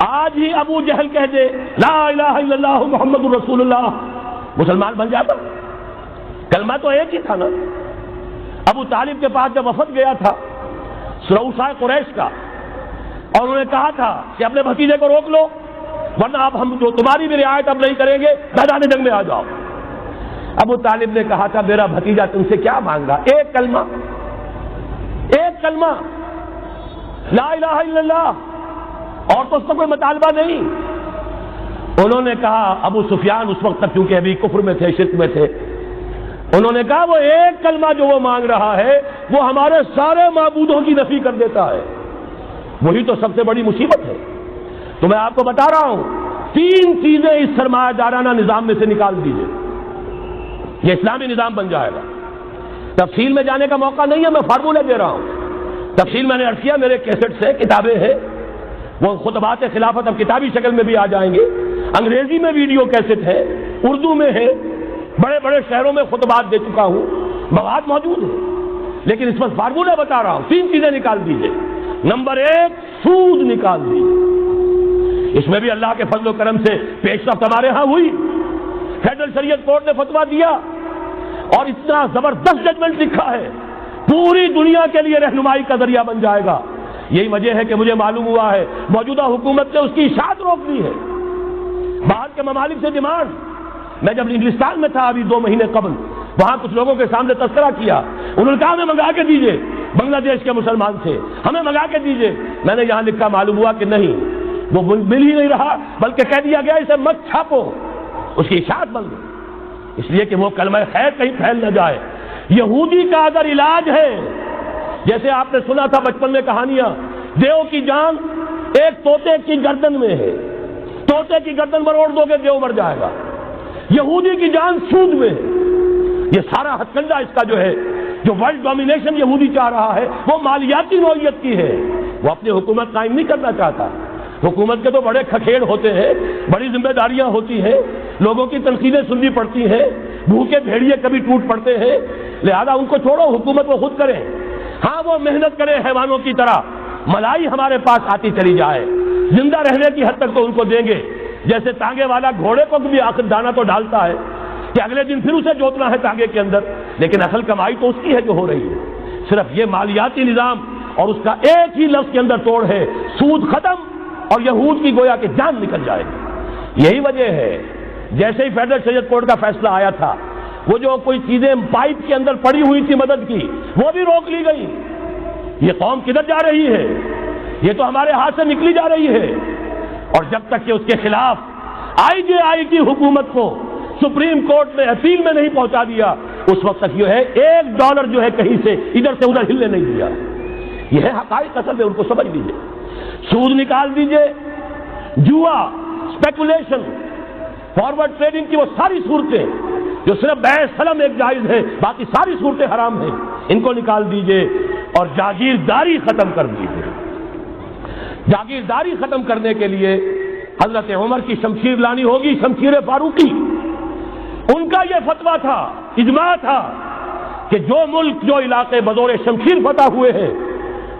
آج ہی ابو جہل کہہ دے لا الہ الا اللہ محمد الرسول اللہ، مسلمان بن جاتا؟ کلمہ تو ایک ہی تھا نا۔ ابو طالب کے پاس جب وفد گیا تھا رؤسائے قریش کا، اور انہوں نے کہا تھا کہ اپنے بھتیجے کو روک لو ورنہ اب ہم جو تمہاری بھی رعایت اب نہیں کریں گے، میدان جنگ میں آ جاؤ۔ ابو طالب نے کہا تھا میرا بھتیجا تم سے کیا مانگا؟ ایک کلمہ، ایک کلمہ لا الہ الا اللہ، اور تو اس کا کوئی مطالبہ نہیں۔ انہوں نے کہا، ابو سفیان اس وقت تک کیونکہ ابھی کفر میں تھے، شرک میں تھے، انہوں نے کہا وہ ایک کلمہ جو وہ مانگ رہا ہے وہ ہمارے سارے معبودوں کی نفی کر دیتا ہے، وہی تو سب سے بڑی مصیبت ہے۔ تو میں آپ کو بتا رہا ہوں، تین چیزیں اس سرمایہ دارانہ نظام میں سے نکال دیجیے، یہ اسلامی نظام بن جائے گا۔ تفصیل میں جانے کا موقع نہیں ہے، میں فارمولہ دے رہا ہوں۔ تفصیل میں نے عرض کیا، میرے کیسٹ سے کتابیں ہیں، وہ خطبات خلافت اب کتابی شکل میں بھی آ جائیں گے، انگریزی میں ویڈیو کیسٹ ہے، اردو میں ہے، بڑے بڑے شہروں میں خطبات دے چکا ہوں، مواد موجود ہے، لیکن اس وقت فارمولہ بتا رہا ہوں، تین چیزیں نکال دیجیے۔ نمبر ایک، سود نکال دیجیے، اس میں بھی اللہ کے فضل و کرم سے پیش رفت ہمارے ہاں ہوئی۔ فیڈرل شریعت کورٹ نے فتویٰ دیا اور اتنا زبردست ججمنٹ لکھا ہے، پوری دنیا کے لیے رہنمائی کا ذریعہ بن جائے گا۔ یہی وجہ ہے کہ مجھے معلوم ہوا ہے موجودہ حکومت نے اس کی اشاعت روک دی ہے، باہر کے ممالک سے ڈیمانڈ۔ میں جب انگلستان میں تھا ابھی 2 مہینے قبل، وہاں کچھ لوگوں کے سامنے تذکرہ کیا، انہوں نے کہا ہمیں منگا کے دیجئے، بنگلہ دیش کے مسلمان تھے، ہمیں منگا کے دیجئے۔ میں نے یہاں لکھا، معلوم ہوا کہ نہیں، وہ مل ہی نہیں رہا، بلکہ کہہ دیا گیا اسے مت چھاپو، اس کی اشاعت بند، اس لیے کہ وہ کلمہ خیر کہیں پھیل نہ جائے۔ یہودی کا اگر علاج ہے، جیسے آپ نے سنا تھا بچپن میں کہانیاں، دیو کی جان ایک طوطے کی گردن میں ہے، طوطے کی گردن مروڑ دو گے دیو مر جائے گا۔ یہودی کی جان سود میں ہے۔ یہ سارا ہتھ کنڈا اس کا جو ہے، جو ورلڈ ڈومینیشن یہودی چاہ رہا ہے، وہ مالیاتی نوعیت کی ہے، وہ اپنی حکومت قائم نہیں کرنا چاہتا۔ حکومت کے تو بڑے کھکھیڑ ہوتے ہیں، بڑی ذمہ داریاں ہوتی ہیں، لوگوں کی تنقیدیں سننی پڑتی ہیں، بھوکے بھیڑیے کبھی ٹوٹ پڑتے ہیں، لہذا ان کو چھوڑو، حکومت وہ خود کرے۔ ہاں وہ محنت کرے حیوانوں کی طرح، ملائی ہمارے پاس آتی چلی جائے، زندہ رہنے کی حد تک تو ان کو دیں گے، جیسے تانگے والا گھوڑے کو بھی آخر دانا تو ڈالتا ہے کہ اگلے دن پھر اسے جوتنا ہے تانگے کے اندر، لیکن اصل کمائی تو اس کی ہے جو ہو رہی ہے۔ صرف یہ مالیاتی نظام اور اس کا ایک ہی لفظ کے اندر توڑ ہے، سود ختم اور یہود کی گویا کہ جان نکل جائے گی۔ یہی وجہ ہے جیسے ہی فیڈرل شریعت کورٹ کا فیصلہ آیا تھا، وہ جو کوئی چیزیں پائپ کے اندر پڑی ہوئی تھی مدد کی، وہ بھی روک لی گئی۔ یہ قوم کدھر جا رہی ہے؟ یہ تو ہمارے ہاتھ سے نکلی جا رہی ہے، اور جب تک کہ اس کے خلاف IJI کی حکومت کو سپریم کورٹ میں اپیل میں نہیں پہنچا دیا، اس وقت تک یہ ہے $1 جو ہے کہیں سے ادھر سے ادھر ہلنے نہیں دیا۔ یہ ہے حقائق اصل میں، ان کو سمجھ لیجیے. سود نکال دیجیے، جوا، اسپیکولیشن، فارورڈ ٹریڈنگ کی وہ ساری صورتیں جو صرف بیع سلم ایک جائز ہے، باقی ساری صورتیں حرام ہیں، ان کو نکال دیجیے اور جاگیرداری ختم کر دیجیے. جاگیرداری ختم کرنے کے لیے حضرت عمر کی شمشیر لانی ہوگی، شمشیر فاروقی. ان کا یہ فتویٰ تھا، اجماع تھا کہ جو ملک، جو علاقے بزور شمشیر فتح ہوئے ہیں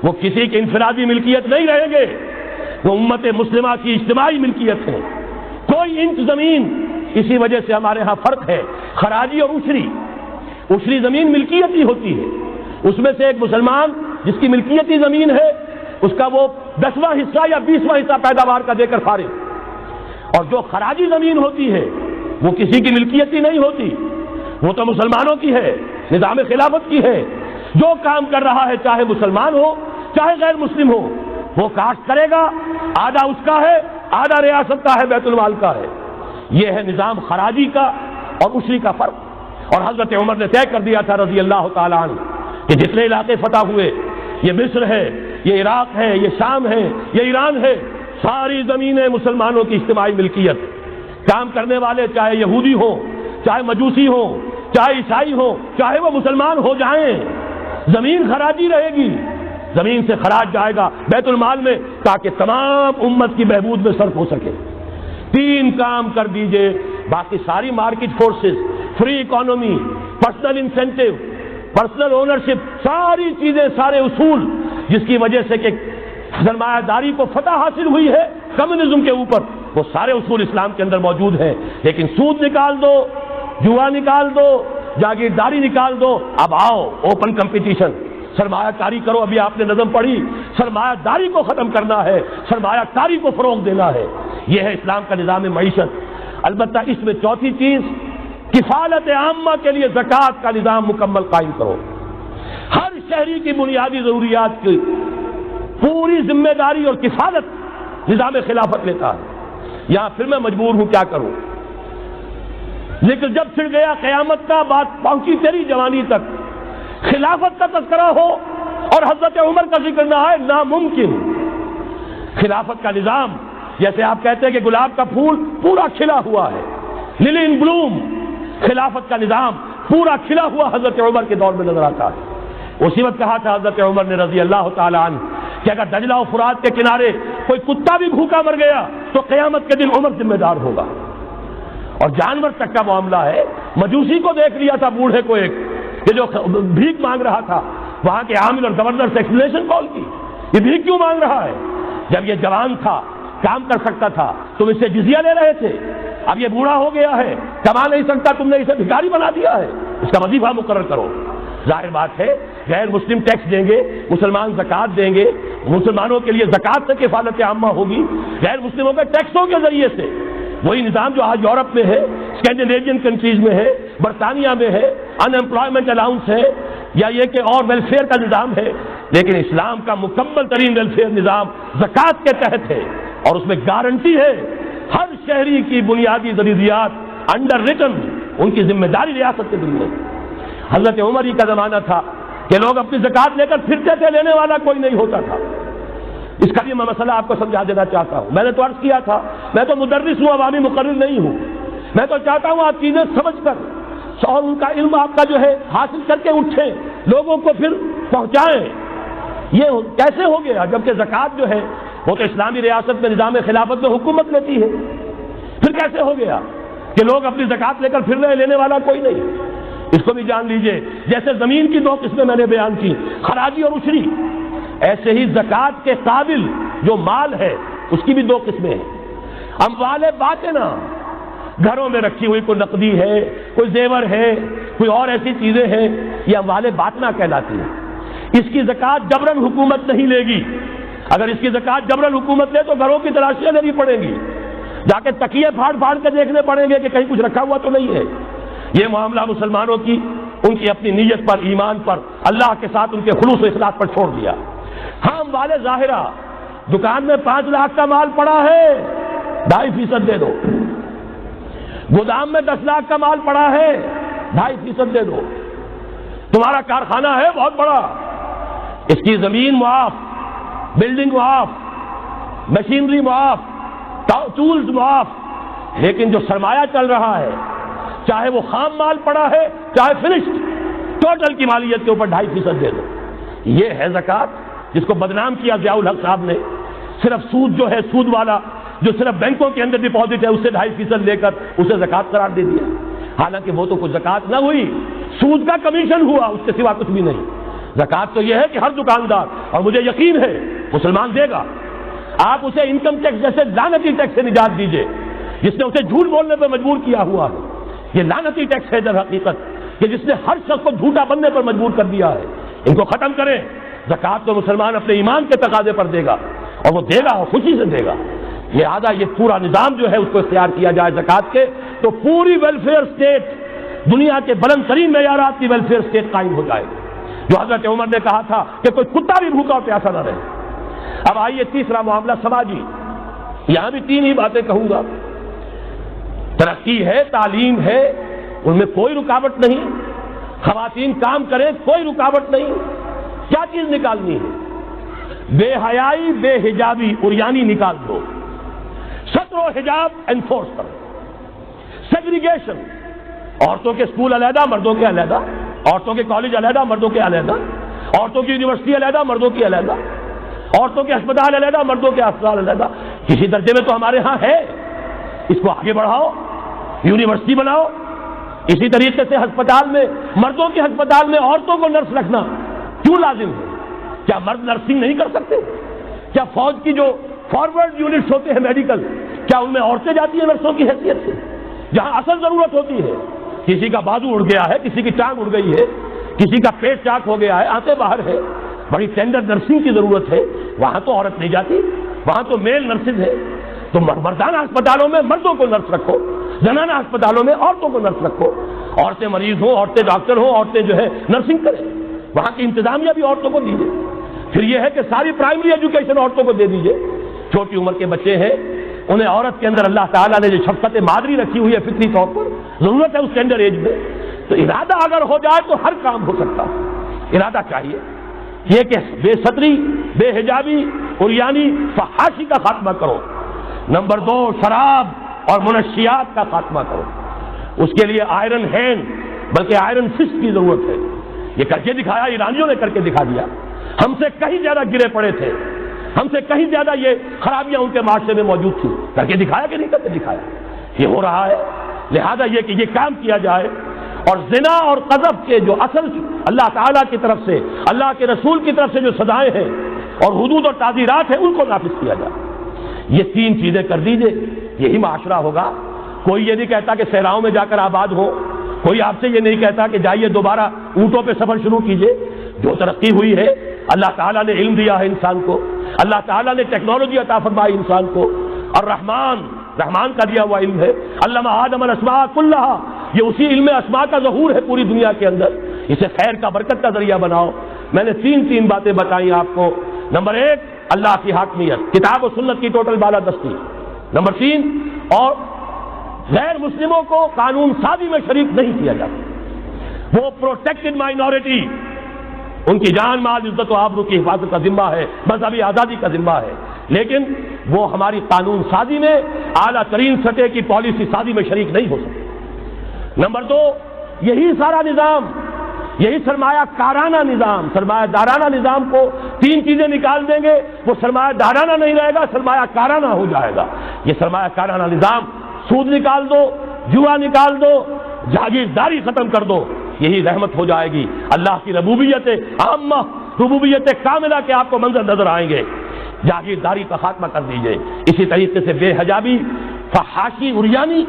وہ کسی کی انفرادی ملکیت نہیں رہیں گے، وہ امت مسلمہ کی اجتماعی ملکیت ہے. کوئی انچ زمین، اسی وجہ سے ہمارے ہاں فرق ہے خراجی اور عشری. عشری زمین ملکیتی ہوتی ہے، اس میں سے ایک مسلمان جس کی ملکیتی زمین ہے اس کا وہ 10واں حصہ یا 20واں حصہ پیداوار کا دے کر فارغ. اور جو خراجی زمین ہوتی ہے وہ کسی کی ملکیتی نہیں ہوتی، وہ تو مسلمانوں کی ہے، نظام خلافت کی ہے. جو کام کر رہا ہے چاہے مسلمان ہو چاہے غیر مسلم ہو، وہ کاشت کرے گا، آدھا اس کا ہے، آدھا ریاست کا ہے، بیت المال کا ہے. یہ ہے نظام خراجی کا اور عشری کا فرق. اور حضرت عمر نے طے کر دیا تھا رضی اللہ تعالیٰ عنہ کہ جتنے علاقے فتح ہوئے، یہ مصر ہے، یہ عراق ہے، یہ شام ہے، یہ ایران ہے، ساری زمینیں مسلمانوں کی اجتماعی ملکیت. کام کرنے والے چاہے یہودی ہوں، چاہے مجوسی ہوں، چاہے عیسائی ہوں، چاہے وہ مسلمان ہو جائیں، زمین خراجی رہے گی. زمین سے خراج جائے گا بیت المال میں تاکہ تمام امت کی بہبود میں صرف ہو سکے. 3 کام کر دیجئے، باقی ساری market forces, free economy, personal incentive, personal ownership, ساری چیزیں، سارے اصول جس کی وجہ سے کہ سرمایہ داری کو فتح حاصل ہوئی ہے کمیونزم کے اوپر، وہ سارے اصول اسلام کے اندر موجود ہیں. لیکن سود نکال دو، جوا نکال دو، جاگیرداری نکال دو. اب آؤ اوپن کمپٹیشن، سرمایہ کاری کرو. ابھی آپ نے نظم پڑھی، سرمایہ داری کو ختم کرنا ہے، سرمایہ کاری کو فروغ دینا ہے. یہ ہے اسلام کا نظام معیشت. البتہ اس میں چوتھی چیز، کفالت عامہ کے لیے زکوٰۃ کا نظام مکمل قائم کرو. ہر شہری کی بنیادی ضروریات کی پوری ذمہ داری اور کفالت نظام خلافت لیتا ہے. یہاں پھر میں مجبور ہوں کیا کروں، لیکن جب چھڑ گیا قیامت کا، بات پہنچی تیری جوانی تک، خلافت کا تذکرہ ہو اور حضرت عمر کا ذکر نہ آئے، ناممکن. خلافت کا نظام، جیسے آپ کہتے ہیں کہ گلاب کا پھول پورا کھلا ہوا ہے، للی ان بلوم، خلافت کا نظام پورا کھلا ہوا حضرت عمر کے دور میں نظر آتا ہے. اسی وقت کہا تھا حضرت عمر نے رضی اللہ تعالیٰ عنہ کہ اگر دجلہ و فرات کے کنارے کوئی کتا بھی بھوکا مر گیا تو قیامت کے دن عمر ذمہ دار ہوگا. اور جانور تک کا معاملہ ہے. مجوسی کو دیکھ لیا تھا، بوڑھے کو، ایک کہ جو بھیک مانگ رہا تھا، وہاں کے عامل اور گورنر سے ایکسپلینیشن کال کی، یہ بھیک کیوں مانگ رہا ہے؟ جب یہ جوان تھا، کام کر سکتا تھا، تم اس سے جزیہ لے رہے تھے. اب یہ بوڑھا ہو گیا ہے، کما نہیں سکتا، تم نے اسے بھکاری بنا دیا ہے، اس کا وظیفہ مقرر کرو. ظاہر بات ہے غیر مسلم ٹیکس دیں گے، مسلمان زکوٰۃ دیں گے، مسلمانوں کے لیے زکوٰۃ سے کفالت عامہ ہوگی، غیر مسلموں کے ٹیکسوں کے ذریعے سے. وہی نظام جو آج یورپ میں ہے، اسکینڈینیوین کنٹریز میں ہے، برطانیہ میں ہے، ان امپلائمنٹ الاؤنس ہے، یا یہ کہ اور ویلفیئر کا نظام ہے. لیکن اسلام کا مکمل ترین ویلفیئر نظام زکوٰۃ کے تحت ہے، اور اس میں گارنٹی ہے ہر شہری کی بنیادی ضروریات انڈر ریٹن، ان کی ذمہ داری ریاست کے ذمہ. حضرت عمر ہی کا زمانہ تھا کہ لوگ اپنی زکوٰۃ لے کر پھرتے تھے، لینے والا کوئی نہیں ہوتا تھا. اس کا بھی میں مسئلہ آپ کو سمجھا دینا چاہتا ہوں. میں نے تو عرض کیا تھا، میں تو مدرس ہوں، عوامی مقرر نہیں ہوں. میں تو چاہتا ہوں آپ چیزیں سمجھ کر اور ان کا علم آپ کا جو ہے حاصل کر کے اٹھیں، لوگوں کو پھر پہنچائیں. یہ کیسے ہو گیا جبکہ زکوٰۃ جو ہے وہ تو اسلامی ریاست میں نظام خلافت میں حکومت لیتی ہے؟ پھر کیسے ہو گیا کہ لوگ اپنی زکوٰۃ لے کر پھر رہے، لینے والا کوئی نہیں؟ اس کو بھی جان لیجئے. جیسے زمین کی 2 قسمیں میں نے بیان کی، خراجی اور عشری، ایسے ہی زکوٰۃ کے قابل جو مال ہے اس کی بھی 2 قسمیں ہیں. اموال باطنہ، گھروں میں رکھی ہوئی کوئی نقدی ہے، کوئی زیور ہے، کوئی اور ایسی چیزیں ہیں، یہ اموال باطنہ کہلاتی ہیں. اس کی زکوٰۃ جبراً حکومت نہیں لے گی. اگر اس کی زکوٰۃ جبراً حکومت لے تو گھروں کی تلاشیاں لینی پڑیں گی، جا کے تکیے پھاڑ پھاڑ کے دیکھنے پڑیں گے کہ کہیں کچھ رکھا ہوا تو نہیں ہے. یہ معاملہ مسلمانوں کی ان کی اپنی نیت پر، ایمان پر، اللہ کے ساتھ ان کے خلوص و اخلاص پر چھوڑ دیا. ہاں اموال ظاہرہ، دکان میں 5 لاکھ کا مال پڑا ہے، 2.5% دے دو. گودام میں 10 لاکھ کا مال پڑا ہے، 2.5% دے دو. تمہارا کارخانہ ہے بہت بڑا، اس کی زمین معاف، بلڈنگ معاف، مشینری معاف، ٹولز معاف، لیکن جو سرمایہ چل رہا ہے چاہے وہ خام مال پڑا ہے چاہے فنشڈ، ٹوٹل کی مالیت کے اوپر 2.5% دے دو. یہ ہے زکوٰۃ جس کو بدنام کیا ضیاء الحق صاحب نے. صرف سود جو ہے، سود والا جو صرف بینکوں کے اندر ڈپازٹ ہے، اس سے 2.5% لے کر اسے زکوٰۃ قرار دے دیا. حالانکہ وہ تو کچھ زکوٰۃ نہ ہوئی، سود کا کمیشن ہوا، اس کے سوا کچھ بھی نہیں. زکوٰۃ تو یہ ہے کہ ہر دکاندار، اور مجھے یقین ہے مسلمان دے گا، آپ اسے انکم ٹیکس جیسے لعنتی ٹیکس سے نجات دیجئے جس نے اسے جھوٹ بولنے پہ مجبور کیا ہوا ہے. یہ لعنتی ٹیکس ہے در حقیقت کہ جس نے ہر شخص کو جھوٹا بننے پر مجبور کر دیا ہے. ان کو ختم کریں. زکوٰۃ تو مسلمان اپنے ایمان کے تقاضے پر دے گا، اور وہ دے گا اور خوشی سے دے گا. لہذا یہ پورا نظام جو ہے اس کو اختیار کیا جائے زکوٰۃ کے، تو پوری ویلفیئر اسٹیٹ، دنیا کے بلند ترین معیارات کی ویلفیئر اسٹیٹ قائم ہو جائے، جو حضرت عمر نے کہا تھا کہ کوئی کتا بھی بھوکا اور پیاسا نہ رہے. اب آئیے تیسرا معاملہ سماجی. یہاں بھی 3 ہی باتیں کہوں گا. ترقی ہے، تعلیم ہے، ان میں کوئی رکاوٹ نہیں. خواتین کام کریں، کوئی رکاوٹ نہیں. کیا چیز نکالنی ہے؟ بے حیائی، بے حجابی، عریانی نکال دو. ستر و حجاب انفورس کرو. سیگریگیشن، عورتوں کے اسکول علیحدہ، مردوں کے علیحدہ، عورتوں کے کالج علیحدہ، مردوں کے علیحدہ، عورتوں کی یونیورسٹی علیحدہ، مردوں کی علیحدہ، عورتوں کے اسپتال علیحدہ، مردوں کے اسپتال علیحدہ. کسی درجے میں تو ہمارے ہاں ہے. اس کو آگے بڑھاؤ، یونیورسٹی بناؤ. اسی طریقے سے ہسپتال میں، مردوں کے ہسپتال میں عورتوں کو نرس رکھنا کیوں لازم ہے؟ کیا مرد نرسنگ نہیں کر سکتے؟ کیا فوج کی جو فارورڈ یونٹس ہوتے ہیں میڈیکل، کیا ان میں عورتیں جاتی ہیں نرسوں کی حیثیت سے؟ جہاں اصل ضرورت ہوتی ہے، کسی کا بازو اڑ گیا ہے، کسی کی ٹانگ اڑ گئی ہے، کسی کا پیٹ چاک ہو گیا ہے، آنتیں باہر ہے، بڑی ٹینڈر نرسنگ کی ضرورت ہے، وہاں تو عورت نہیں جاتی، وہاں تو میل نرسز ہے. تو مردانہ اسپتالوں میں مردوں کو نرس رکھو، زنانہ اسپتالوں میں عورتوں کو نرس رکھو. عورتیں مریض ہوں، عورتیں ڈاکٹر ہوں، عورتیں جو ہے نرسنگ کریں. وہاں کی انتظامیہ بھی عورتوں کو دیجیے. پھر یہ ہے کہ ساری پرائمری ایجوکیشن عورتوں کو دے دیجیے. چھوٹی عمر کے بچے ہیں، انہیں عورت کے اندر اللہ تعالیٰ نے جو شفقت مادری رکھی ہوئی ہے فطری طور پر، ضرورت ہے اس ٹینڈر ایج میں. تو ارادہ اگر ہو جائے تو ہر کام ہو سکتا ہے. ارادہ چاہیے. یہ کہ بے ستری، بے حجابی، عریانی، فحاشی کا خاتمہ کرو. نمبر 2، شراب اور منشیات کا خاتمہ کرو. اس کے لیے آئرن ہینڈ بلکہ آئرن فسٹ کی ضرورت ہے. یہ کر کے دکھایا، ایرانیوں نے کر کے دکھا دیا. ہم سے کہیں زیادہ گرے پڑے تھے، ہم سے کہیں زیادہ یہ خرابیاں ان کے معاشرے میں موجود تھیں. کر کے دکھایا کہ نہیں کر کے دکھایا؟ یہ ہو رہا ہے. لہذا یہ کہ یہ کام کیا جائے، اور زنا اور قذف کے جو اصل اللہ تعالیٰ کی طرف سے، اللہ کے رسول کی طرف سے جو سزائیں ہیں اور حدود اور تعزیرات ہیں، ان کو نافذ کیا جائے. یہ 3 چیزیں کر دیجئے، یہی معاشرہ ہوگا. کوئی یہ نہیں کہتا کہ صحراؤں میں جا کر آباد ہو، کوئی آپ سے یہ نہیں کہتا کہ جائیے دوبارہ اونٹوں پہ سفر شروع کیجئے. جو ترقی ہوئی ہے، اللہ تعالیٰ نے علم دیا ہے انسان کو، اللہ تعالیٰ نے ٹیکنالوجی عطا فرمائی انسان کو، اور رحمان کا دیا ہوا علم ہے. علم آدم الاسماء کلھا، یہ اسی علم اسماء کا ظہور ہے پوری دنیا کے اندر. اسے خیر کا، برکت کا ذریعہ بناؤ. میں نے 3 باتیں بتائیں آپ کو. نمبر 1، اللہ کی حاکمیت، کتاب و سنت کی ٹوٹل بالادستی. نمبر 3، اور غیر مسلموں کو قانون سازی میں شریک نہیں کیا جاتا. وہ پروٹیکٹڈ مائنورٹی، ان کی جان، مال، عزت و آبرو کی حفاظت کا ذمہ ہے، مذہبی آزادی کا ذمہ ہے، لیکن وہ ہماری قانون سازی میں، اعلیٰ ترین سطح کی پالیسی سازی میں شریک نہیں ہو سکتے. نمبر 2، یہی سارا نظام، یہی سرمایہ کارانہ نظام، سرمایہ دارانہ نظام کو 3 چیزیں نکال دیں گے، وہ سرمایہ دارانہ نہیں رہے گا، سرمایہ کارانہ ہو جائے گا. یہ سرمایہ کارانہ نظام، سود نکال دو، جوا نکال دو، جاگیرداری ختم کر دو، یہی رحمت ہو جائے گی. اللہ کی ربوبیت عامہ، ربوبیت کاملہ کے آپ کو منظر نظر آئیں گے. جاگیرداری کا خاتمہ کر دیجئے. اسی طریقے سے بے حجابی، فحاشی، عریانی.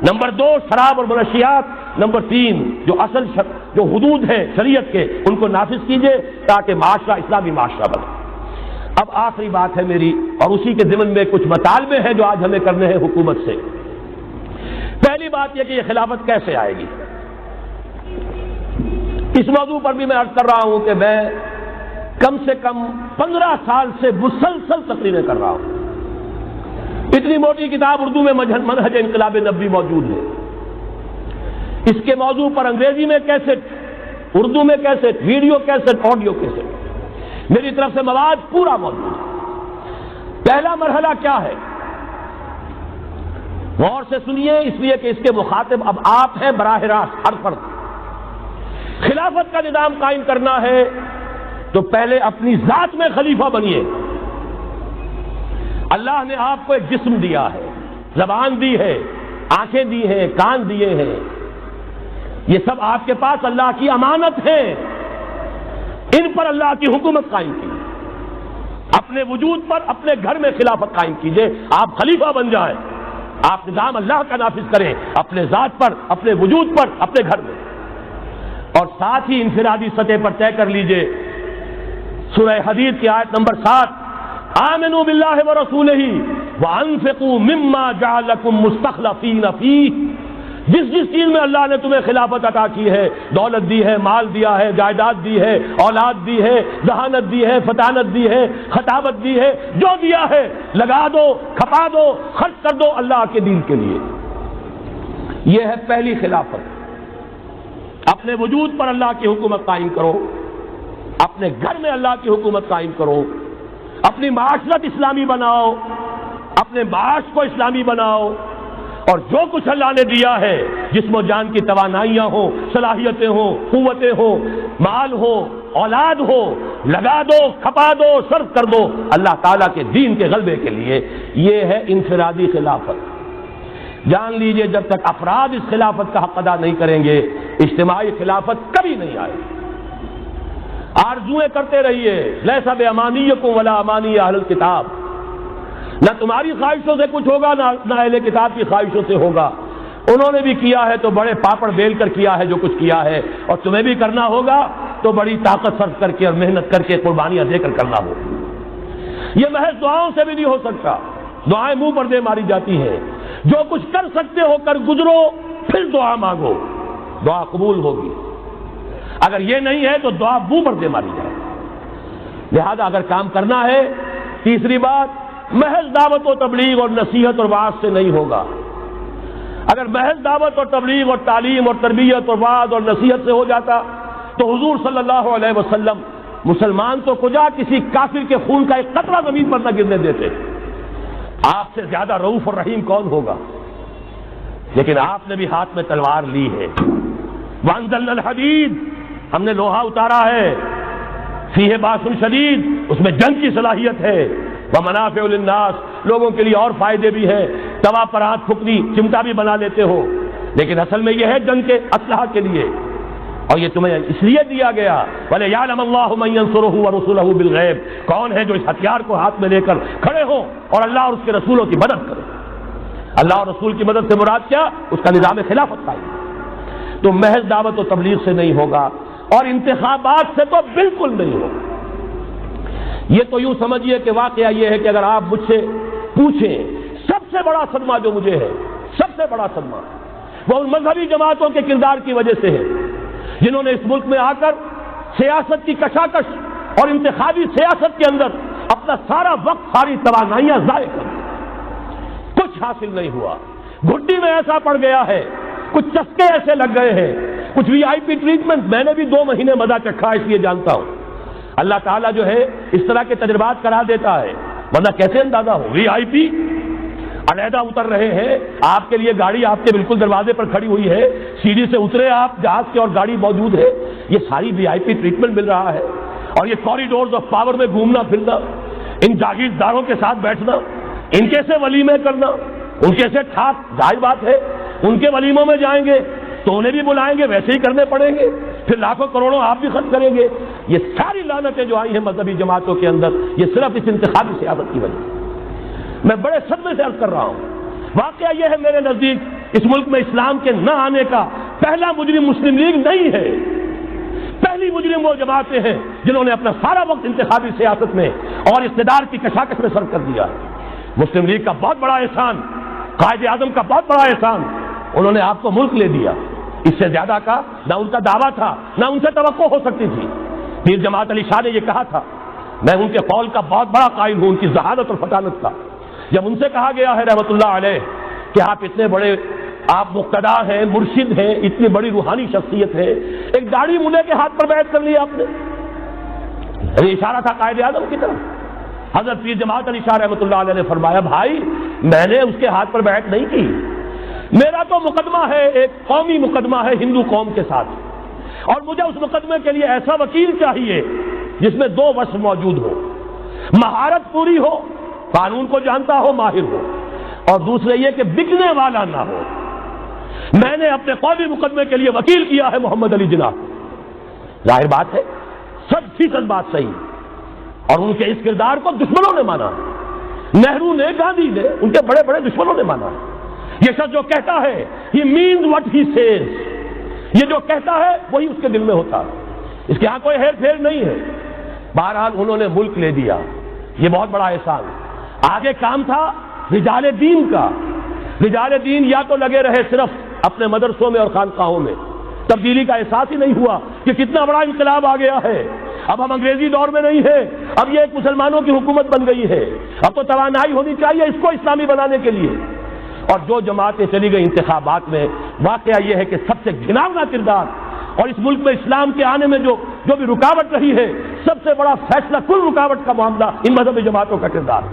نمبر 2، شراب اور منشیات. نمبر 3، جو اصل جو حدود ہیں شریعت کے، ان کو نافذ کیجئے تاکہ معاشرہ اسلامی معاشرہ بنے. اب آخری بات ہے میری، اور اسی کے ضمن میں کچھ مطالبے ہیں جو آج ہمیں کرنے ہیں حکومت سے. پہلی بات یہ کہ یہ خلافت کیسے آئے گی. اس موضوع پر بھی میں عرض کر رہا ہوں کہ میں کم سے کم 15 سال سے مسلسل تقریریں کر رہا ہوں. اتنی موٹی کتاب اردو میں منہج انقلاب نبوی موجود ہے. اس کے موضوع پر انگریزی میں کیسٹ، اردو میں cassette, video cassette, audio cassette. میری طرف سے مواد پورا موجود ہے۔ پہلا مرحلہ کیا ہے؟ غور سے سنیے، اس لیے کہ اس کے مخاطب اب آپ ہیں براہ راست ہر فرد۔ خلافت کا نظام قائم کرنا ہے تو پہلے اپنی ذات میں خلیفہ بنیے۔ اللہ نے آپ کو ایک جسم دیا ہے، زبان دی ہے، آنکھیں دی ہیں، کان دیے ہیں، یہ سب آپ کے پاس اللہ کی امانت ہے، ان پر اللہ کی حکومت قائم کی۔ اپنے وجود پر اپنے گھر میں خلافت قائم کیجئے، آپ خلیفہ بن جائیں، آپ نظام اللہ کا نافذ کریں اپنے ذات پر، اپنے وجود پر، اپنے گھر میں، اور ساتھ ہی انفرادی سطح پر طے کر لیجئے سورہ حدید کی آیت نمبر 7، آمنوا باللہ ورسولہ وانفقوا مما جعلکم مستخلفین فیہ۔ جس چیز میں اللہ نے تمہیں خلافت عطا کی ہے، دولت دی ہے، مال دیا ہے، جائیداد دی ہے، اولاد دی ہے، ذہانت دی ہے، فطانت دی ہے، خطابت دی ہے، جو دیا ہے لگا دو، کھپا دو، خرچ کر دو اللہ کے دین کے لیے۔ یہ ہے پہلی خلافت۔ اپنے وجود پر اللہ کی حکومت قائم کرو، اپنے گھر میں اللہ کی حکومت قائم کرو، اپنی معاشرت اسلامی بناؤ، اپنے معاش کو اسلامی بناؤ، اور جو کچھ اللہ نے دیا ہے، جسم و جان کی توانائیاں ہوں، صلاحیتیں ہوں، قوتیں ہوں، مال ہو، اولاد ہو، لگا دو، کھپا دو، صرف کر دو اللہ تعالیٰ کے دین کے غلبے کے لیے۔ یہ ہے انفرادی خلافت۔ جان لیجئے جب تک افراد اس خلافت کا حق ادا نہیں کریں گے، اجتماعی خلافت کبھی نہیں آئے۔ آرزویں کرتے رہیے، لیس بامانیکم ولا امانی اہل الکتاب، نہ تمہاری خواہشوں سے کچھ ہوگا نہ اہل کتاب کی خواہشوں سے ہوگا۔ انہوں نے بھی کیا ہے تو بڑے پاپڑ بیل کر کیا ہے جو کچھ کیا ہے، اور تمہیں بھی کرنا ہوگا تو بڑی طاقت صرف کر کے اور محنت کر کے قربانیاں دے کر کرنا ہوگا۔ یہ محض دعاؤں سے بھی نہیں ہو سکتا، دعائیں منہ پر دے ماری جاتی ہیں۔ جو کچھ کر سکتے ہو کر گزرو، پھر دعا مانگو، دعا قبول ہوگی۔ اگر یہ نہیں ہے تو دعا منہ پر دے ماری جائے۔ لہذا اگر کام کرنا ہے، تیسری بات، محض دعوت و تبلیغ اور نصیحت اور وعظ سے نہیں ہوگا۔ اگر محض دعوت اور تبلیغ اور تعلیم اور تربیت اور وعظ اور نصیحت سے ہو جاتا تو حضور صلی اللہ علیہ وسلم مسلمان تو کجا کسی کافر کے خون کا ایک قطرہ زمین پر نہ گرنے دیتے۔ آپ سے زیادہ رؤوف اور رحیم کون ہوگا؟ لیکن آپ نے بھی ہاتھ میں تلوار لی ہے۔ وانزلنا الحدید، ہم نے لوہا اتارا ہے، فیہ باس شدید، اس میں جنگ کی صلاحیت ہے، ومنافع للناس، لوگوں کے لیے اور فائدے بھی ہیں۔ توا پر ہاتھ پھکنی چمٹا بھی بنا لیتے ہو، لیکن اصل میں یہ ہے جنگ کے اسلحہ کے لیے، اور یہ تمہیں اس لیے دیا گیا وَلِيَعْلَمَ اللَّهُ مَن يَنصُرُهُ وَرُسُلَهُ بِالْغَيْبِ، کون ہے جو اس ہتھیار کو ہاتھ میں لے کر کھڑے ہوں اور اللہ اور اس کے رسولوں کی مدد کرے۔ اللہ اور رسول کی مدد سے مراد کیا؟ اس کا نظام خلافت قائم۔ تو محض دعوت و تبلیغ سے نہیں ہوگا، اور انتخابات سے تو بالکل نہیں ہوگا۔ یہ تو یوں سمجھیے کہ واقعہ یہ ہے کہ اگر آپ مجھ سے پوچھیں سب سے بڑا صدمہ جو مجھے ہے، سب سے بڑا صدمہ وہ ان مذہبی جماعتوں کے کردار کی وجہ سے ہے جنہوں نے اس ملک میں آ کر سیاست کی کشاکش اور انتخابی سیاست کے اندر اپنا سارا وقت، ساری توانائیاں ضائع کر دی۔ کچھ حاصل نہیں ہوا، گھٹی میں ایسا پڑ گیا ہے، کچھ چسکے ایسے لگ گئے ہیں، کچھ وی آئی پی ٹریٹمنٹ۔ میں نے بھی 2 مہینے مزہ چکھا، اس لیے جانتا ہوں اللہ تعالیٰ جو ہے اس طرح کے تجربات کرا دیتا ہے، ورنہ کیسے اندازہ ہو؟ وی آئی پی علیحدہ اتر رہے ہیں، آپ کے لیے گاڑی آپ کے بالکل دروازے پر کھڑی ہوئی ہے، سیڑھی سے اترے آپ جہاز کے اور گاڑی موجود ہے، یہ ساری وی آئی پی ٹریٹمنٹ مل رہا ہے، اور یہ کوریڈورز آف پاور میں گھومنا پھرنا، ان جاگیرداروں کے ساتھ بیٹھنا، ان کے سے ولیمے کرنا، ان کے سے ٹھاک، ظاہر بات ہے ان کے ولیموں میں جائیں گے تو انہیں بھی بلائیں گے، ویسے ہی کرنے پڑیں گے، پھر لاکھوں کروڑوں آپ بھی خرچ کریں گے۔ یہ ساری لعنتیں جو آئی ہیں مذہبی جماعتوں کے اندر، یہ صرف اس انتخابی سیاست کی وجہ سے۔ میں بڑے صدمے سے عرض کر رہا ہوں، واقعہ یہ ہے میرے نزدیک اس ملک میں اسلام کے نہ آنے کا پہلا مجرم مسلم لیگ نہیں ہے، پہلی مجرم وہ جماعتیں ہیں جنہوں نے اپنا سارا وقت انتخابی سیاست میں اور اقتدار کی کشاکش میں صرف کر دیا۔ مسلم لیگ کا بہت بڑا احسان، قائد اعظم کا بہت بڑا احسان، انہوں نے آپ کو ملک لے دیا، اس سے زیادہ کا نہ ان کا دعویٰ تھا نہ ان سے توقع ہو سکتی تھی۔ پیر جماعت علی شاہ نے یہ کہا تھا، میں ان کے قول کا بہت بڑا قائل ہوں، ان کی ذہانت اور فطانت کا۔ جب ان سے کہا گیا ہے رحمت اللہ علیہ کہ آپ اتنے بڑے، آپ مقتدا ہیں، مرشد ہیں، اتنی بڑی روحانی شخصیت ہے، ایک داڑھی مولے کے ہاتھ پر بیعت کر لی آپ نے، یہ اشارہ تھا قائد اعظم کی طرف. حضرت پیر جماعت علی شاہ رحمۃ اللہ علیہ نے فرمایا بھائی میں نے اس کے ہاتھ پر بیعت نہیں کی, میرا تو مقدمہ ہے, ایک قومی مقدمہ ہے ہندو قوم کے ساتھ, اور مجھے اس مقدمے کے لیے ایسا وکیل چاہیے جس میں دو وصف موجود ہو, مہارت پوری ہو, قانون کو جانتا ہو, ماہر ہو, اور دوسرے یہ کہ بکنے والا نہ ہو. میں نے اپنے قومی مقدمے کے لیے وکیل کیا ہے محمد علی جناح. ظاہر بات ہے 100% بات صحیح, اور ان کے اس کردار کو دشمنوں نے مانا. نہرو نے, گاندھی نے, ان کے بڑے بڑے دشمنوں نے مانا. یہ شخص جو کہتا ہے he means what he says, یہ جو کہتا ہے وہی اس کے دل میں ہوتا, اس کے ہاں کوئی ہیر پھیر نہیں ہے. بہرحال انہوں نے ملک لے دیا, یہ بہت بڑا احسان. آگے کام تھا رجال دین کا. رجال دین یا تو لگے رہے صرف اپنے مدرسوں میں اور خانقاہوں میں, تبدیلی کا احساس ہی نہیں ہوا کہ کتنا بڑا انقلاب آ گیا ہے. اب ہم انگریزی دور میں نہیں ہیں, اب یہ ایک مسلمانوں کی حکومت بن گئی ہے, اب تو توانائی ہونی چاہیے اس کو اسلامی بنانے کے لیے. اور جو جماعتیں چلی گئی انتخابات میں, واقعہ یہ ہے کہ سب سے گھناؤنا کردار, اور اس ملک میں اسلام کے آنے میں جو بھی رکاوٹ رہی ہے, سب سے بڑا فیصلہ کل رکاوٹ کا معاملہ ان مذہبی جماعتوں کا کردار.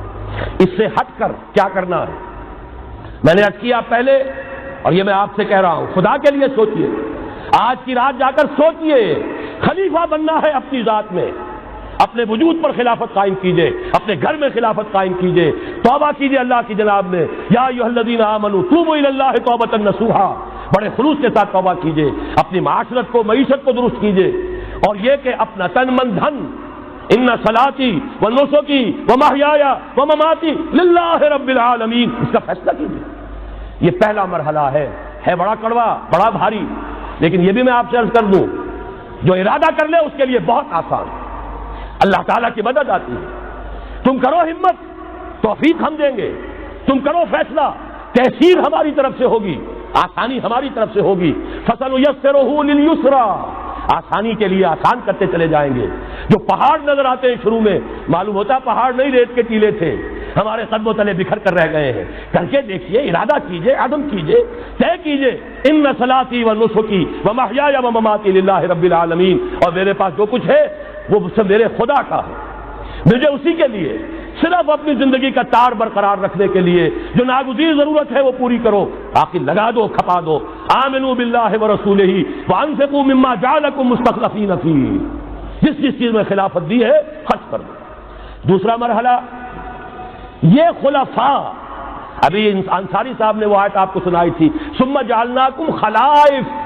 اس سے ہٹ کر کیا کرنا ہے میں نے عرض کیا پہلے, اور یہ میں آپ سے کہہ رہا ہوں, خدا کے لیے سوچئے, آج کی رات جا کر سوچئے, خلیفہ بننا ہے اپنی ذات میں, اپنے وجود پر خلافت قائم کیجئے, اپنے گھر میں خلافت قائم کیجئے, توبہ کیجئے اللہ کی جناب میں. یا ایھا الذین آمنوا توبوا الی اللہ توبۃ نصوحا, بڑے خلوص کے ساتھ توبہ کیجئے, اپنی معاشرت کو, معیشت کو درست کیجئے, اور یہ کہ اپنا تن من دھن, ان صلاتی و نسکی و محیای و مماتی للہ رب العالمین, اس کا فیصلہ کیجئے. یہ پہلا مرحلہ ہے بڑا کڑوا, بڑا بھاری, لیکن یہ بھی میں آپ سے عرض کر دوں, جو ارادہ کر لے اس کے لیے بہت آسان, اللہ تعالیٰ کی مدد آتی ہے. تم کرو ہمت, توفیق ہم دیں گے, تم کرو فیصلہ, تحصیل ہماری طرف سے ہوگی, آسانی ہماری طرف سے ہوگی. فَسَنُيَسِّرُهُ لِلْيُسْرَىٰ, آسانی کے لیے آسان کرتے چلے جائیں گے. جو پہاڑ نظر آتے ہیں شروع میں, معلوم ہوتا ہے پہاڑ نہیں, ریت کے ٹیلے تھے, ہمارے قدم و تلے بکھر کر رہ گئے ہیں. کر کے دیکھیے, ارادہ کیجیے, عزم کیجیے, طے کیجیے, ان صلاتی و نسکی و محیای و مماتی للہ رب العالمین, اور میرے پاس جو کچھ ہے وہ سب میرے خدا کا ہے, مجھے اسی کے لیے صرف اپنی زندگی کا تار برقرار رکھنے کے لیے جو ناگزیر ضرورت ہے وہ پوری کرو, باقی لگا دو, کھپا دو. آمنوا باللہ ورسولہ وانفقوا مما جعلکم مستخلفین فیہ, جس چیز میں خلافت دی ہے خرچ کر دو. دوسرا مرحلہ یہ خلفاء, ابھی انصاری صاحب نے وہ آیت آپ کو سنائی تھی, ثم جعلناکم خلائف,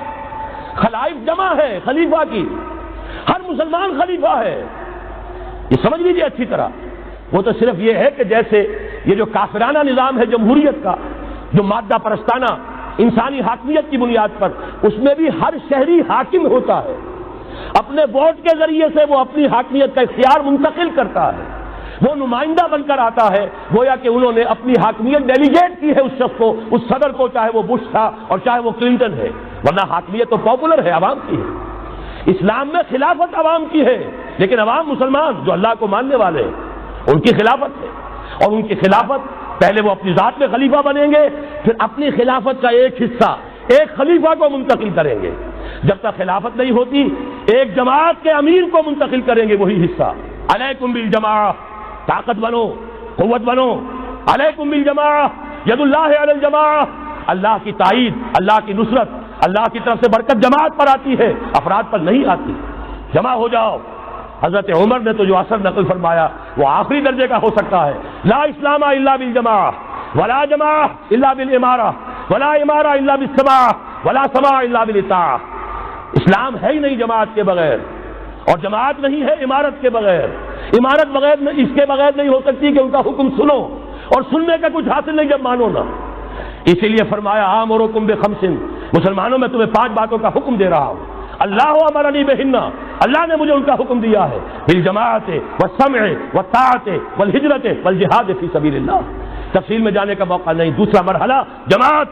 خلائف جمع ہے خلیفہ کی, ہر مسلمان خلیفہ ہے. یہ سمجھ لیجیے اچھی طرح. وہ تو صرف یہ ہے کہ جیسے یہ جو کافرانہ نظام ہے جمہوریت کا, جو مادہ پرستانہ انسانی حاکمیت کی بنیاد پر, اس میں بھی ہر شہری حاکم ہوتا ہے, اپنے ووٹ کے ذریعے سے وہ اپنی حاکمیت کا اختیار منتقل کرتا ہے, وہ نمائندہ بن کر آتا ہے, گویا کہ انہوں نے اپنی حاکمیت ڈیلیگیٹ کی ہے اس شخص کو, اس صدر کو, چاہے وہ بش تھا اور چاہے وہ کلنٹن ہے, ورنہ حاکمیت تو پاپولر ہے, عوام کی ہے. اسلام میں خلافت عوام کی ہے, لیکن عوام مسلمان جو اللہ کو ماننے والے ہیں ان کی خلافت ہے, اور ان کی خلافت پہلے وہ اپنی ذات میں خلیفہ بنیں گے, پھر اپنی خلافت کا ایک حصہ ایک خلیفہ کو منتقل کریں گے. جب تک خلافت نہیں ہوتی ایک جماعت کے امیر کو منتقل کریں گے وہی حصہ. علیکم بالجماعہ, طاقت بنو, قوت بنو, علیکم بالجماعہ, ید اللہ علی الجماعہ, اللہ کی تائید, اللہ کی نصرت, اللہ کی طرف سے برکت جماعت پر آتی ہے, افراد پر نہیں آتی. جمع ہو جاؤ. حضرت عمر نے تو جو اثر نقل فرمایا وہ آخری درجے کا ہو سکتا ہے. لا اسلام الا بالجماعہ, ولا جماعہ الا بالامارہ, ولا امارہ الا بالسماع, ولا سماع الا بالاطاعہ. اسلام ہے ہی نہیں جماعت کے بغیر, اور جماعت نہیں ہے عمارت کے بغیر. عمارت بغیر اس کے بغیر نہیں ہو سکتی کہ ان کا حکم سنو, اور سننے کا کچھ حاصل نہیں جب مانو نا. اسی لیے فرمایا آمرکم بخمس, مسلمانوں میں تمہیں 5 باتوں کا حکم دے رہا ہوں. اللہ امرنی بہن, اللہ نے مجھے ان کا حکم دیا ہے. بالجماعت والسمع والطاعت والہجرت والجہاد فی سبیل اللہ. تفصیل میں جانے کا موقع نہیں. دوسرا مرحلہ جماعت,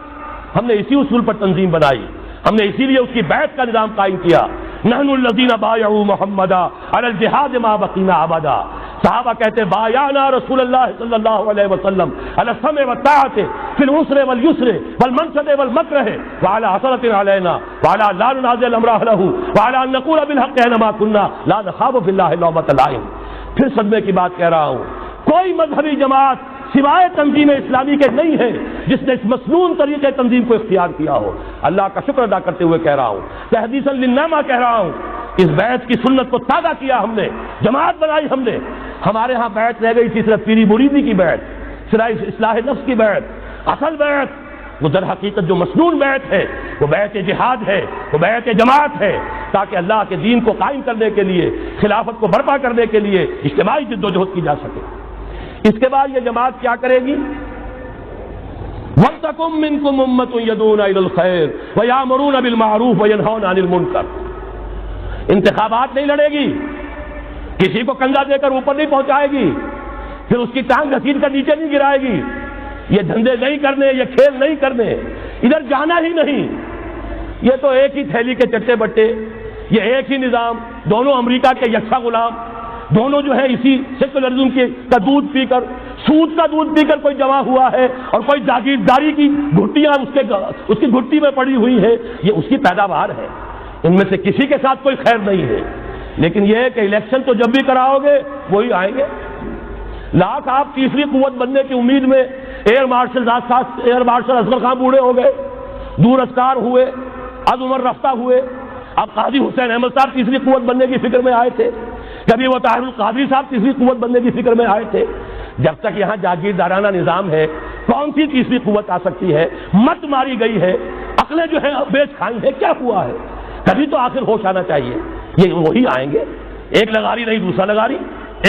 ہم نے اسی اصول پر تنظیم بنائی, ہم نے اسی لیے اس کی بیعت کا نظام قائم کیا. نحن الذین بایعوا محمدا علی الجہاد ما بقینا ابدا. صحابہ کہتے بایعنا رسول اللہ صلی اللہ علیہ وسلم علی السمع والطاعۃ فی العسر والیسر والمنشط والمکرہ وعلی حسرۃ علینا وعلی لا ننازع الامر اہلہ وعلی ان نقول بالحق اینما کنا لا نخاف فی اللہ لومۃ لائم۔ پھر صدمے کی بات کہہ رہا ہوں، کوئی مذہبی جماعت سوائے تنظیم اسلامی کے نہیں ہے جس نے اس مسنون طریقے تنظیم کو اختیار کیا ہو۔ اللہ کا شکر ادا کرتے ہوئے کہہ رہا ہوں، تحدیثا للنعمہ کہہ رہا ہوں، اس بیعت کی سنت کو تازہ کیا ہم نے، جماعت بنائی ہم نے۔ ہمارے ہاں بیعت رہ گئی تھی صرف پیری مریدی کی بیعت، صرف اصلاح نفس کی بیعت۔ اصل بیعت وہ در حقیقت جو مسنون بیعت ہے وہ بیعت جہاد ہے، وہ بیعت جماعت ہے، تاکہ اللہ کے دین کو قائم کرنے کے لیے، خلافت کو برپا کرنے کے لیے اجتماعی جدوجہد کی جا سکے۔ اس کے بعد یہ جماعت کیا کرے گی؟ وَلْتَكُن مِّنكُمْ أُمَّةٌ يَدْعُونَ إِلَى الْخَيْرِ وَيَأْمُرُونَ بِالْمَعْرُوفِ وَيَنْهَوْنَ عَنِ الْمُنكَرِ۔ انتخابات نہیں لڑے گی، کسی کو کنگا دے کر اوپر نہیں پہنچائے گی، پھر اس کی ٹانگ گھسیٹ کر نیچے نہیں گرائے گی۔ یہ دھندے نہیں کرنے، یہ کھیل نہیں کرنے، ادھر جانا ہی نہیں۔ یہ تو ایک ہی تھیلی کے چٹے بٹے، یہ ایک ہی نظام، دونوں امریکہ کے یکساں غلام، دونوں جو ہے اسی سیکولرزم کا دودھ پی کر، سود کا دودھ پی کر کوئی جمع ہوا ہے، اور کوئی جاگیرداری کی گھٹیاں اس کی گھٹی میں پڑی ہوئی ہے، یہ اس کی پیداوار ہے۔ ان میں سے کسی کے ساتھ کوئی خیر نہیں ہے، لیکن یہ ہے کہ الیکشن تو جب بھی کراؤ گے وہی آئیں گے۔ لاکھ آپ تیسری قوت بننے کی امید میں ایئر مارشل اصغر خان بوڑھے ہو گئے، دور اسکار ہوئے، از عمر رفتہ ہوئے۔ اب قاضی حسین احمد صاحب تیسری قوت بننے کی فکر میں آئے تھے، کبھی وہ طاہر القادری صاحب تیسری قوت بننے کی فکر میں آئے تھے۔ جب تک یہاں جاگیردارانہ نظام ہے، کون سی تیسری قوت آ سکتی ہے؟ مت ماری گئی ہے، عقلیں جو ہیں بیچ کھائی ہیں، کیا ہوا ہے؟ کبھی تو آخر ہوش آنا چاہیے۔ یہ وہی آئیں گے، ایک لغاری نہیں دوسرا لغاری،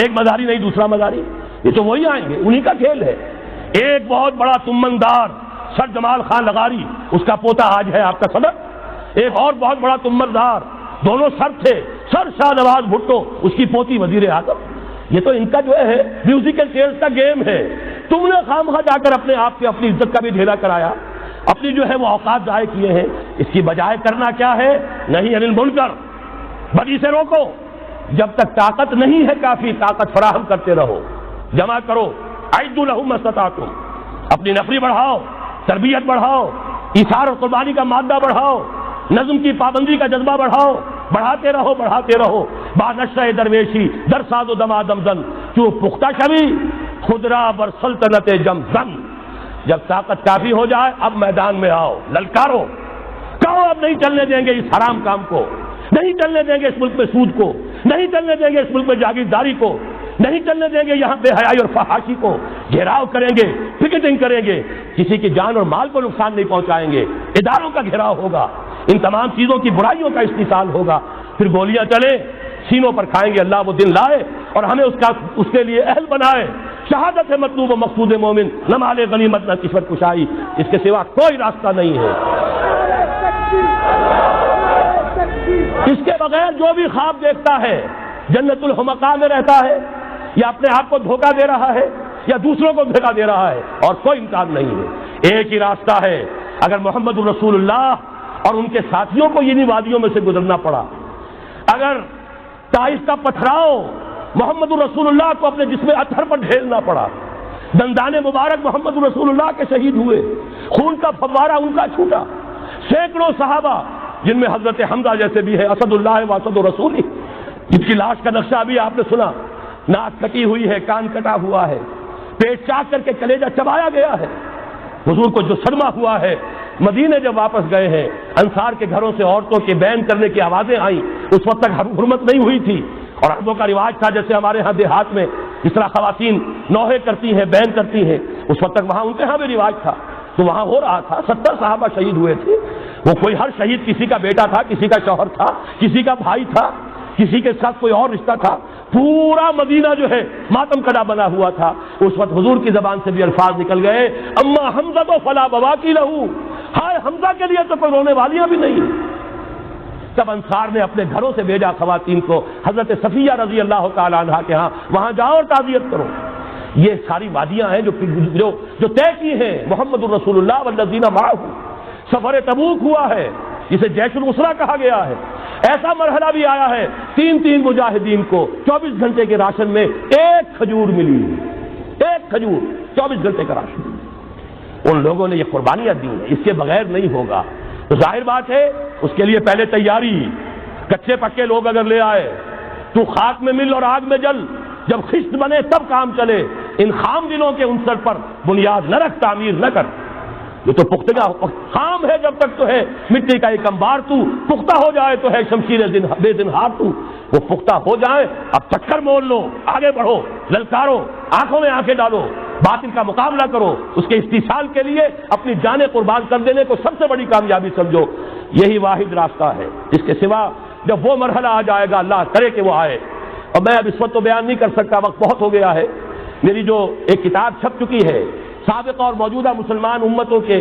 ایک مزاری نہیں دوسرا مزاری، یہ تو وہی آئیں گے، انہی کا کھیل ہے۔ ایک بہت بڑا تمندار سر جمال خان لغاری، اس کا پوتا آج ہے آپ کا صدر۔ ایک اور بہت بڑا تمندار، دونوں سر تھے، سر شاہ نواز بھٹو، اس کی پوتی وزیر اعظم۔ یہ تو ان کا جو ہے میوزیکل چیئرز کا گیم ہے۔ تم نے خامخواہ جا کر اپنے آپ کی اپنی عزت کا بھی ڈھیلا کرایا، اپنی جو ہے وہ اوقات ضائع کیے ہیں۔ اس کی بجائے کرنا کیا ہے؟ نہیں انل منکر، بدی سے روکو۔ جب تک طاقت نہیں ہے کافی، طاقت فراہم کرتے رہو، جمع کرو۔ اعدوا لهم ما استطعتم، اپنی نفری بڑھاؤ، تربیت بڑھاؤ، ایثار اور قربانی کا مادہ بڑھاؤ، نظم کی پابندی کا جذبہ بڑھاؤ، بڑھاتے رہو بڑھاتے رہو۔ با نشہ درویشی در ساز و دما دمزن جو پختہ شوی خدرا بر سلطنت جمزن۔ جب طاقت کافی ہو جائے اب میدان میں آؤ، للکارو، کہو اب نہیں چلنے دیں گے اس حرام کام کو، نہیں چلنے دیں گے اس ملک میں سود کو، نہیں چلنے دیں گے اس ملک میں جاگیرداری کو، نہیں چلنے دیں گے یہاں بے حیائی اور فحاشی کو۔ گھیراؤ کریں گے، پکیٹنگ کریں گے، کسی کی جان اور مال کو نقصان نہیں پہنچائیں گے، اداروں کا گھیراؤ ہوگا، ان تمام چیزوں کی برائیوں کا استحصال ہوگا، پھر گولیاں چلیں، سینوں پر کھائیں گے۔ اللہ وہ دن لائے اور ہمیں اس کے لیے اہل بنائے۔ شہادت ہے مطلوب و مقصود مومن، نہ مال غنیمت نہ کشور کشائی، اس کے سوا کوئی راستہ نہیں ہے۔ اس کے بغیر جو بھی خواب دیکھتا ہے جنت الحمقاء میں رہتا ہے، یا اپنے آپ کو دھوکہ دے رہا ہے، یا دوسروں کو دھوکہ دے رہا ہے، اور کوئی امکان نہیں ہے۔ ایک ہی راستہ ہے، اگر محمد الرسول اللہ اور ان کے ساتھیوں کو انہی وادیوں میں سے گزرنا پڑا، اگر طائف کا پتھراؤ محمد الرسول اللہ کو اپنے جسم اطہر پر ڈھیلنا پڑا، دندان مبارک محمد الرسول اللہ کے شہید ہوئے، خون کا فوارہ ان کا چھوٹا، سینکڑوں صحابہ جن میں حضرت حمزہ جیسے بھی ہے، اسد اللہ و اسد الرسول، جن کی لاش کا نقشہ ابھی آپ نے سنا، ناک کٹی ہوئی ہے، کان کٹا ہوا ہے، پیٹ چاک کر کے کلیجہ چبایا گیا ہے۔ حضور کو جو صدمہ ہوا ہے، مدینے جب واپس گئے ہیں، انصار کے گھروں سے عورتوں کے بین کرنے کی آوازیں آئیں، اس وقت تک حرمت نہیں ہوئی تھی، اور عربوں کا رواج تھا جیسے ہمارے ہاں دیہات میں جس طرح خواتین نوحے کرتی ہیں، بین کرتی ہیں، اس وقت تک وہاں ان کے ہاں بھی رواج تھا، تو وہاں ہو رہا تھا۔ 70 صحابہ شہید ہوئے تھے، وہ کوئی ہر شہید کسی کا بیٹا تھا، کسی کا شوہر تھا، کسی کا بھائی تھا، کسی کے ساتھ کوئی اور رشتہ تھا، پورا مدینہ جو ہے ماتم کڑا بنا ہوا تھا۔ اس وقت حضور کی زبان سے بھی الفاظ نکل گئے، اما حمزہ تو فلا بواکی لہو، ہائے حمزہ کے لیے تو کوئی رونے والیاں بھی نہیں۔ تب انصار نے اپنے گھروں سے بھیجا خواتین کو حضرت صفیہ رضی اللہ تعالی عنہا کے ہاں، وہاں جاؤ اور تعزیت کرو۔ یہ ساری وادیاں ہیں جو طے کی ہیں محمد الرسول اللہ والذین معہ۔ سفر تبوک ہوا ہے جسے جیش الاسرہ کہا گیا ہے، ایسا مرحلہ بھی آیا ہے 3 مجاہدین کو 24 گھنٹے کے راشن میں 1 کھجور ملی، 1 کھجور 24 گھنٹے کا راشن۔ ان لوگوں نے یہ قربانیاں دی ہیں، اس کے بغیر نہیں ہوگا۔ تو ظاہر بات ہے اس کے لیے پہلے تیاری، کچے پکے لوگ اگر لے آئے تو خاک میں مل اور آگ میں جل، جب خشت بنے تب کام چلے۔ ان خام دلوں کے عنصر پر بنیاد نہ رکھ، تعمیر نہ کر۔ یہ تو پختگا خام ہے جب تک تو ہے مٹی کا ایک انبار، تو پختہ ہو جائے تو ہے شمشیر بے زنہار تو۔ وہ پختہ ہو جائے اب چکر مول لو، آگے بڑھو، للکارو، آنکھوں میں آنکھیں ڈالو، باطل کا مقابلہ کرو، اس کے استحصال کے لیے اپنی جانیں قربان کر دینے کو سب سے بڑی کامیابی سمجھو۔ یہی واحد راستہ ہے، اس کے سوا جب وہ مرحلہ آ جائے گا، اللہ کرے کہ وہ آئے، اور میں اب اس وقت تو بیان نہیں کر سکتا، وقت بہت ہو گیا ہے۔ میری جو ایک کتاب چھپ چکی ہے سابقہ اور موجودہ مسلمان امتوں کے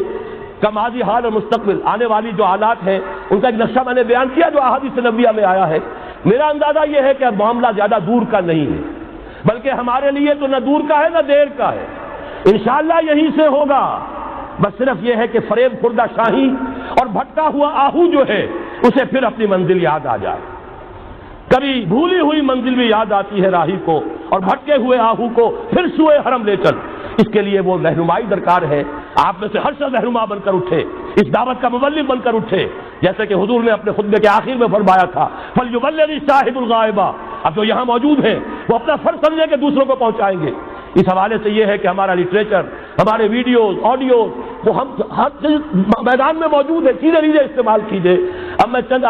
کا ماضی، حال اور مستقبل، آنے والی جو حالات ہیں ان کا ایک نقشہ میں نے بیان کیا جو احادیث نبویہ میں آیا ہے۔ میرا اندازہ یہ ہے کہ اب معاملہ زیادہ دور کا نہیں ہے، بلکہ ہمارے لیے تو نہ دور کا ہے نہ دیر کا ہے، انشاءاللہ یہیں سے ہوگا۔ بس صرف یہ ہے کہ فریب خوردہ شاہی اور بھٹکا ہوا آہو جو ہے اسے پھر اپنی منزل یاد آ جائے۔ کبھی بھولی ہوئی منزل بھی یاد آتی ہے راہی کو، اور بھٹکے ہوئے آہو کو پھر سوئے حرم لے چل۔ اس کے لیے وہ رہنمائی درکار ہے، آپ میں سے ہر شخص رہنما بن کر اٹھے، اس دعوت کا مبلغ بن کر اٹھے، جیسے کہ حضور نے اپنے خطبے کے آخر میں فرمایا تھا فَلْيُبَلِّغِ الشَّاهِدُ الْغَائِبَ۔ اب جو یہاں موجود ہیں وہ اپنا فرض سمجھے کہ دوسروں کو پہنچائیں گے۔ اس حوالے سے یہ ہے کہ ہمارا لٹریچر، ہمارے ویڈیوز، آڈیوز، وہ ہم ہر چیز میدان میں موجود ہے، چیزیں استعمال کیجیے۔ اب میں چند